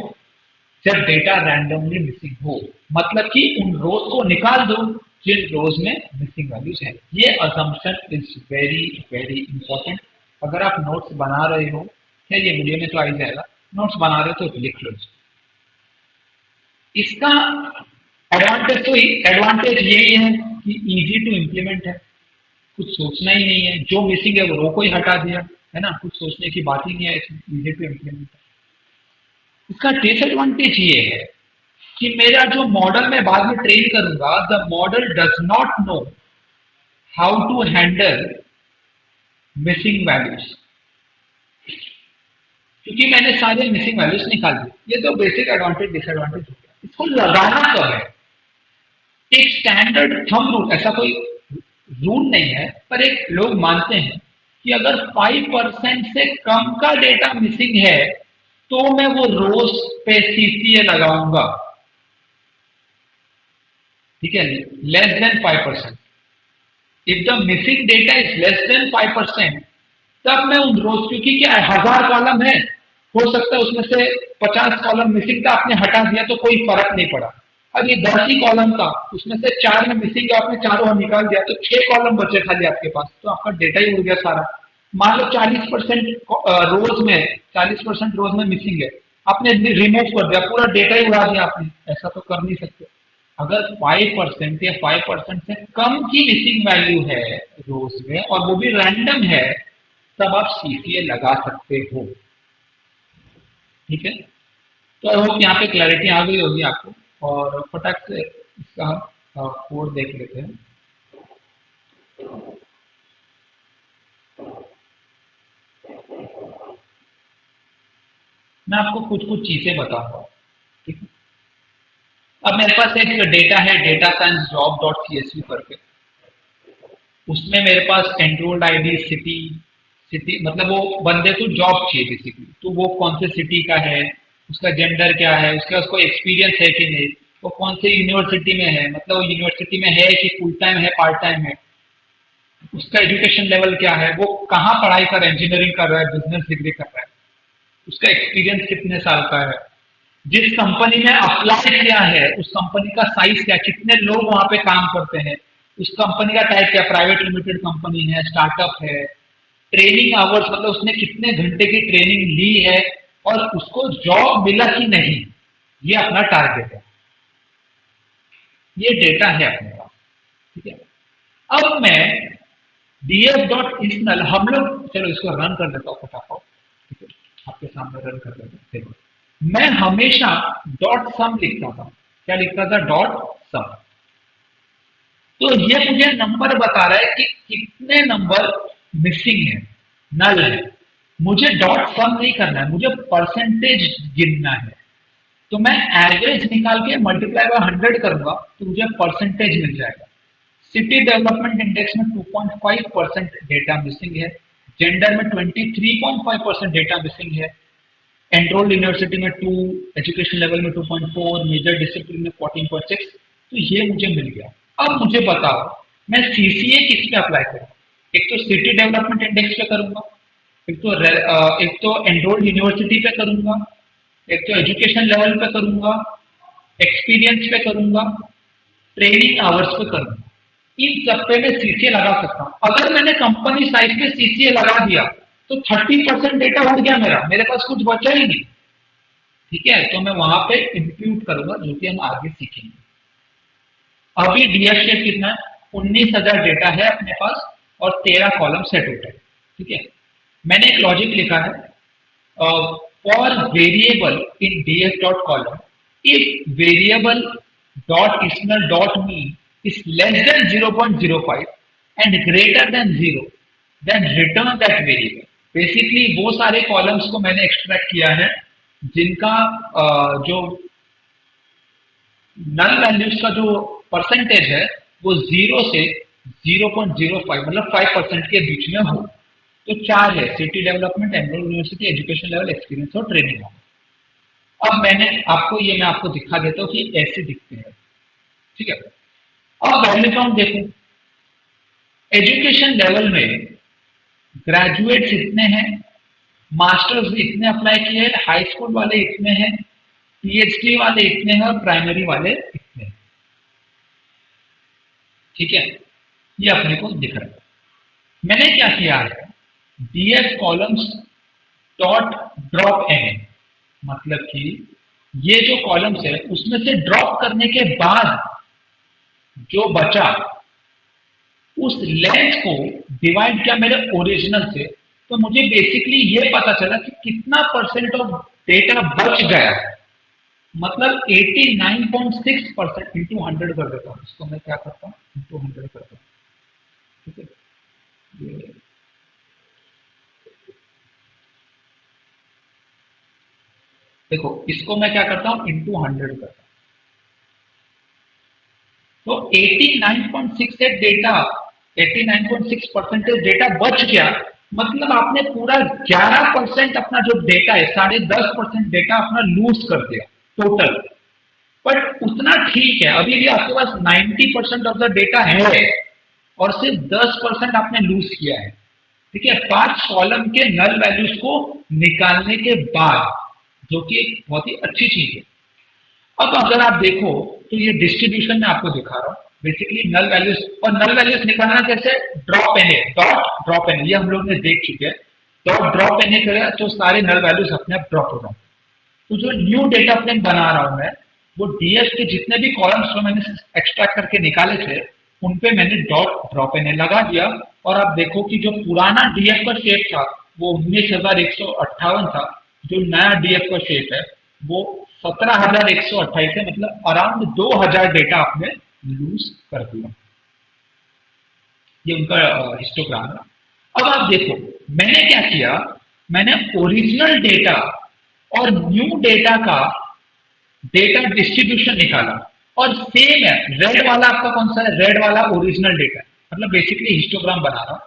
जब डेटा रैंडमली मिसिंग हो। मतलब कि उन रोज को निकाल दो जिन रोज में मिसिंग वैल्यूज है। ये assumption is very very important. अगर आप नोट्स बना रहे हो, क्या ये वीडियो में तो आ ही जाएगा, नोट्स बना रहे हो तो लिख लो इसका। एडवांटेज तो एडवांटेज यही है कि इजी टू इम्प्लीमेंट है, कुछ सोचना ही नहीं है, जो मिसिंग है वो रो को ही हटा दिया, है ना, कुछ सोचने की बात ही नहीं है, इजी टू इम्प्लीमेंट है। इसका डिसएडवांटेज ये है कि मेरा जो मॉडल मैं बाद में ट्रेन करूंगा, the model does not know how to handle missing values, क्योंकि मैंने सारे मिसिंग वैल्यूज निकाल दिए। ये तो बेसिक एडवांटेज डिसएडवांटेज हो गया। इसको लगाना कब है, एक स्टैंडर्ड थंब रूल, ऐसा कोई रूल नहीं है, पर एक लोग मानते हैं कि अगर 5% से कम का डेटा मिसिंग है तो मैं वो रोज पे सीसीए लगाऊंगा, ठीक है, less than 5%। If the missing data is less than 5%, तब मैं उन रोज, क्योंकि क्या है 1000 कॉलम है, हो सकता है उसमें से 50 कॉलम मिसिंग था, आपने हटा दिया तो कोई फर्क नहीं पड़ा। अब ये 10 ही कॉलम था, उसमें से 4 में मिसिंग है, आपने चारों निकाल दिया तो 6 कॉलम बचे खाली आपके पास, तो आपका डेटा ही उड़ गया सारा। मान लो 40% रोज में, 40% रोज में मिसिंग है, आपने रिमूव कर दिया, पूरा डेटा ही उड़ा दिया आपने, ऐसा तो कर नहीं सकते। अगर 5% या 5% से कम की मिसिंग वैल्यू है रोज में और वो भी रैंडम है, तब आप सीसीए लगा सकते हो, ठीक है। तो आई होप यहाँ पे क्लैरिटी आ गई होगी आपको, और फटाक से इसका हम कोड देख लेते हैं। मैं आपको कुछ कुछ चीजें बताऊंगा, ठीक है। अब मेरे पास एक डेटा है, data science job dot CSV करके, उसमें मेरे पास एनरोल्ड आईडी, सिटी, सिटी मतलब वो बंदे को जॉब चाहिए बेसिकली, तो वो कौन से सिटी का है, उसका जेंडर क्या है, उसका उसको एक्सपीरियंस है कि नहीं, वो कौन से यूनिवर्सिटी में है, मतलब वो यूनिवर्सिटी में है कि फुल टाइम है पार्ट टाइम है, उसका एजुकेशन लेवल क्या है, वो कहाँ पढ़ाई कर रहा है, इंजीनियरिंग कर रहा है, बिजनेस डिग्री कर रहा है, उसका एक्सपीरियंस कितने साल का है, जिस कंपनी में अप्लाई किया है उस कंपनी का साइज क्या, कितने लोग वहां पे काम करते हैं, उस कंपनी का टाइप क्या, प्राइवेट लिमिटेड कंपनी है, स्टार्टअप है, ट्रेनिंग आवर्स मतलब उसने कितने घंटे की ट्रेनिंग ली है, और उसको जॉब मिला कि नहीं, ये अपना टारगेट है, ये डेटा है अपने पास, ठीक है। अब मैं डीएफ डॉट इसनल, हम लोग चलो इसको रन कर देता हूँ फटाफट, ठीक है, आपके सामने रन कर देता हूँ, देखो मैं हमेशा डॉट सम लिखता था, क्या लिखता था, डॉट सम। तो ये मुझे नंबर बता रहा है कि कितने नंबर मिसिंग है, नल है, मुझे डॉट सम नहीं करना है, मुझे परसेंटेज गिनना है। तो मैं एवरेज निकाल के मल्टीप्लाई बाय 100 करूंगा तो मुझे परसेंटेज मिल जाएगा। सिटी डेवलपमेंट इंडेक्स में 2.5% डेटा मिसिंग है, जेंडर में 23.5% डेटा मिसिंग है, एनरोल्ड यूनिवर्सिटी में 2, एजुकेशन लेवल में 2.4, मेजर डिसिप्लिन में 14.6। तो ये मुझे मिल गया। अब मुझे बताओ मैं सीसीए किस पे अप्लाई करूँ? एक तो सिटी डेवलपमेंट इंडेक्स पे करूंगा, एक तो एनरोल्ड यूनिवर्सिटी पे करूंगा, एक तो एजुकेशन लेवल पे करूंगा, एक्सपीरियंस पे करूंगा, ट्रेनिंग आवर्स पे करूंगा। इन सब पे मैं सीसीए लगा सकता हूं। अगर मैंने कंपनी साइज पे सीसीए लगा दिया तो 30% डेटा उड़ गया मेरा, मेरे पास कुछ बचा ही नहीं। ठीक है, तो मैं वहां पे इंक्लूड करूंगा जो कि हम आगे सीखेंगे। अभी डीएफ शेप कितना है? 19,000 डेटा है अपने पास और 13 कॉलम्स है टोटल। ठीक है, मैंने एक लॉजिक लिखा है, for variable in df.column, if variable dot isnal dot mean is less than 0.05 and greater than 0, then return that variable। Basically वो सारे कॉलम्स को मैंने एक्सट्रैक्ट किया है जिनका जो नल वैल्यूज का जो परसेंटेज है वो 0 से 0.05 मतलब 5% के बीच में हो। तो चार है, city development, enrol university, education level, experience और ट्रेनिंग। अब मैं आपको दिखा देता हूँ कि ऐसे दिखते हैं। ठीक है, अब वैल्यू काउंट देखो। एजुकेशन लेवल में ग्रेजुएट्स इतने हैं, मास्टर्स इतने अप्लाई किए हैं, हाई स्कूल वाले इतने हैं, पीएचडी वाले इतने हैं और प्राइमरी वाले इतने हैं। ठीक है, ये अपने को दिख रहा है। मैंने क्या किया है, DF columns dot drop N, मतलब कि ये जो कॉलम्स है उसमें से ड्रॉप करने के बाद जो बचा उस लेंथ को डिवाइड किया मेरे ओरिजिनल से। तो मुझे बेसिकली ये पता चला कि कितना परसेंट ऑफ डेटा बच गया, मतलब 89.6% इंटू 100 कर देता हूँ। इसको मैं क्या करता हूँ, इंटू 100 करता हूँ। ठीक है, देखो इसको मैं क्या करता हूं, इंटू 100 करता हूं। तो 89.68 डेटा, 89.6% डेटा बच गया। मतलब आपने पूरा 11% अपना जो डेटा है, 10.5% डेटा अपना लूज कर दिया टोटल। बट उतना ठीक है, अभी भी आपके पास 90% ऑफ द डेटा है और सिर्फ 10% आपने लूज किया है। ठीक है, 5 कॉलम के नल वैल्यूज को निकालने के बाद, जो कि एक बहुत ही अच्छी चीज है। अब अगर आप देखो तो ये डिस्ट्रीब्यूशन में आपको दिखा रहा हूं, बेसिकली नल वैल्यूज। और नल वैल्यूज निकालना कैसे, drop N A, dot drop N, ये हम लोग ने देख चुके हैं। डॉट ड्रॉप एन ए करेगा तो सारे नल वैल्यूज अपने आप ड्रॉप हो जाएंगे। तो जो न्यू डेटा फ्रेम बना रहा हूं मैं, वो डीएफ के जितने भी कॉलम्स जो मैंने एक्सट्रैक्ट करके निकाले थे उन पे मैंने डॉट ड्रॉप एन ए लगा दिया। और आप देखो कि जो पुराना डीएफ का शेप था वो 19,158 था, जो नया डीएफ का शेप है वो 17,128 है, मतलब अराउंड 2,000 डेटा आपने लूज कर दिया। ये उनका हिस्टोग्राम है। अब आप देखो मैंने क्या किया, मैंने ओरिजिनल डेटा और न्यू डेटा का डेटा डिस्ट्रीब्यूशन निकाला। और सेम है, रेड वाला आपका कौन सा है, रेड वाला ओरिजिनल डेटा है, मतलब बेसिकली हिस्टोग्राम बना रहा।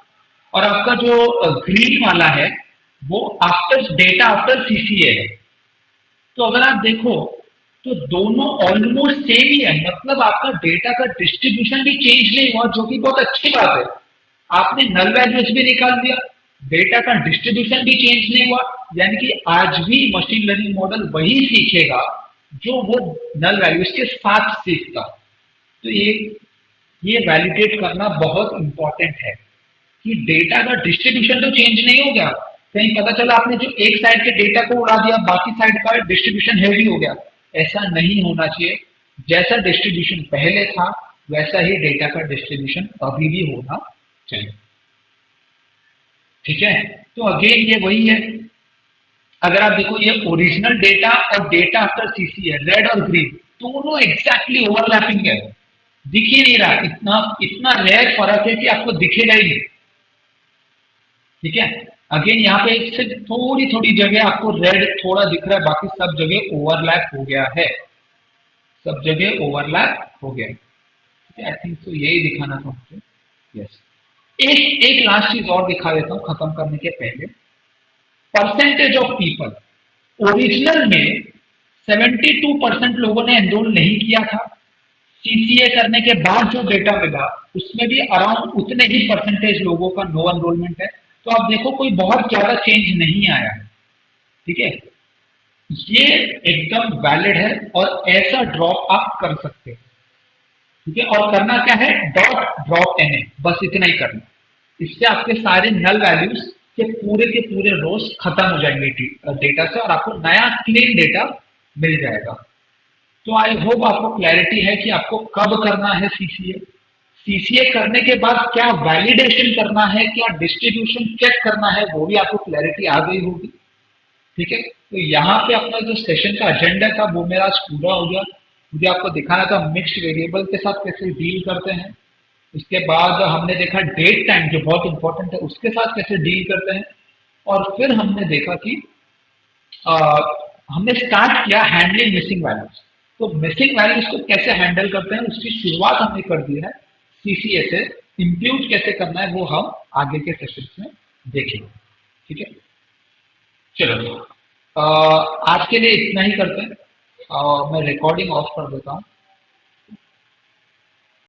और आपका जो ग्रीन वाला है वो आफ्टर डेटा आफ्टर सीसीए है। तो अगर आप देखो तो दोनों ऑलमोस्ट सेम ही है, मतलब आपका डेटा का डिस्ट्रीब्यूशन भी चेंज नहीं हुआ, जो कि बहुत अच्छी बात है। आपने नल वैल्यूज भी निकाल दिया, डेटा का डिस्ट्रीब्यूशन भी चेंज नहीं हुआ, यानी कि आज भी मशीन लर्निंग मॉडल वही सीखेगा जो वो नल वैल्यूज के साथ सीखता। तो ये वैलिडेट करना बहुत इंपॉर्टेंट है कि डेटा का डिस्ट्रीब्यूशन तो चेंज नहीं हो गया। कहीं पता चला आपने जो एक साइड के डेटा को उड़ा दिया, बाकी साइड का डिस्ट्रीब्यूशन हैवी हो गया। ऐसा नहीं होना चाहिए। जैसा डिस्ट्रीब्यूशन पहले था वैसा ही डेटा का डिस्ट्रीब्यूशन अभी भी होना चाहिए। ठीक है, तो अगेन ये वही है। अगर आप देखो ये ओरिजिनल डेटा और डेटा आफ्टर सीसी है, रेड और ग्रीन दोनों एग्जैक्टली ओवरलैपिंग है, दिख ही नहीं रहा। इतना इतना रेयर फर्क है कि आपको दिखेगा ही नहीं। ठीक है, अगेन यहाँ पे एक से थोड़ी थोड़ी जगह आपको रेड थोड़ा दिख रहा है, बाकी सब जगह ओवरलैप हो गया है, सब जगह ओवरलैप हो गया है। आई थिंक तो यही दिखाना था मुझे। यस, एक एक लास्ट चीज और दिखा देता हूँ खत्म करने के पहले। परसेंटेज ऑफ पीपल, ओरिजिनल में 72% लोगों ने एनरोल नहीं किया था। सीसीए करने के बाद जो डेटा मिला उसमें भी अराउंड उतने ही परसेंटेज लोगों का नो एनरोलमेंट है। तो आप देखो कोई बहुत ज्यादा चेंज नहीं आया है। ठीक है, ये एकदम वैलिड है और ऐसा ड्रॉप आप कर सकते हैं। ठीक है, और करना क्या है, डॉट ड्रॉप एन ए, बस इतना ही करना। इससे आपके सारे नल वैल्यूज के पूरे रोज खत्म हो जाएंगे डेटा से, और आपको नया क्लीन डेटा मिल जाएगा। तो आई होप आपको क्लैरिटी है कि आपको कब करना है सीसीए, सीसीए करने के बाद क्या वैलिडेशन करना है, क्या डिस्ट्रीब्यूशन चेक करना है, वो भी आपको क्लैरिटी आ गई होगी। ठीक है, तो यहाँ पे अपना जो सेशन का एजेंडा था वो मेरा आज पूरा हो गया। मुझे आपको दिखाना था मिक्स्ड वेरिएबल के साथ कैसे डील करते हैं। उसके बाद हमने देखा डेट टाइम जो बहुत इंपॉर्टेंट है उसके साथ कैसे डील करते हैं। और फिर हमने देखा कि आ, हमने स्टार्ट किया हैंडलिंग मिसिंग वैल्यूज। तो मिसिंग वैल्यूज को कैसे हैंडल करते हैं उसकी शुरुआत हमने कर दी है। सीसीए से इंप्यूट कैसे करना है वो हम आगे के सेशंस में देखेंगे। ठीक है, चलो आज के लिए इतना ही करते हैं। मैं रिकॉर्डिंग ऑफ कर देता हूँ।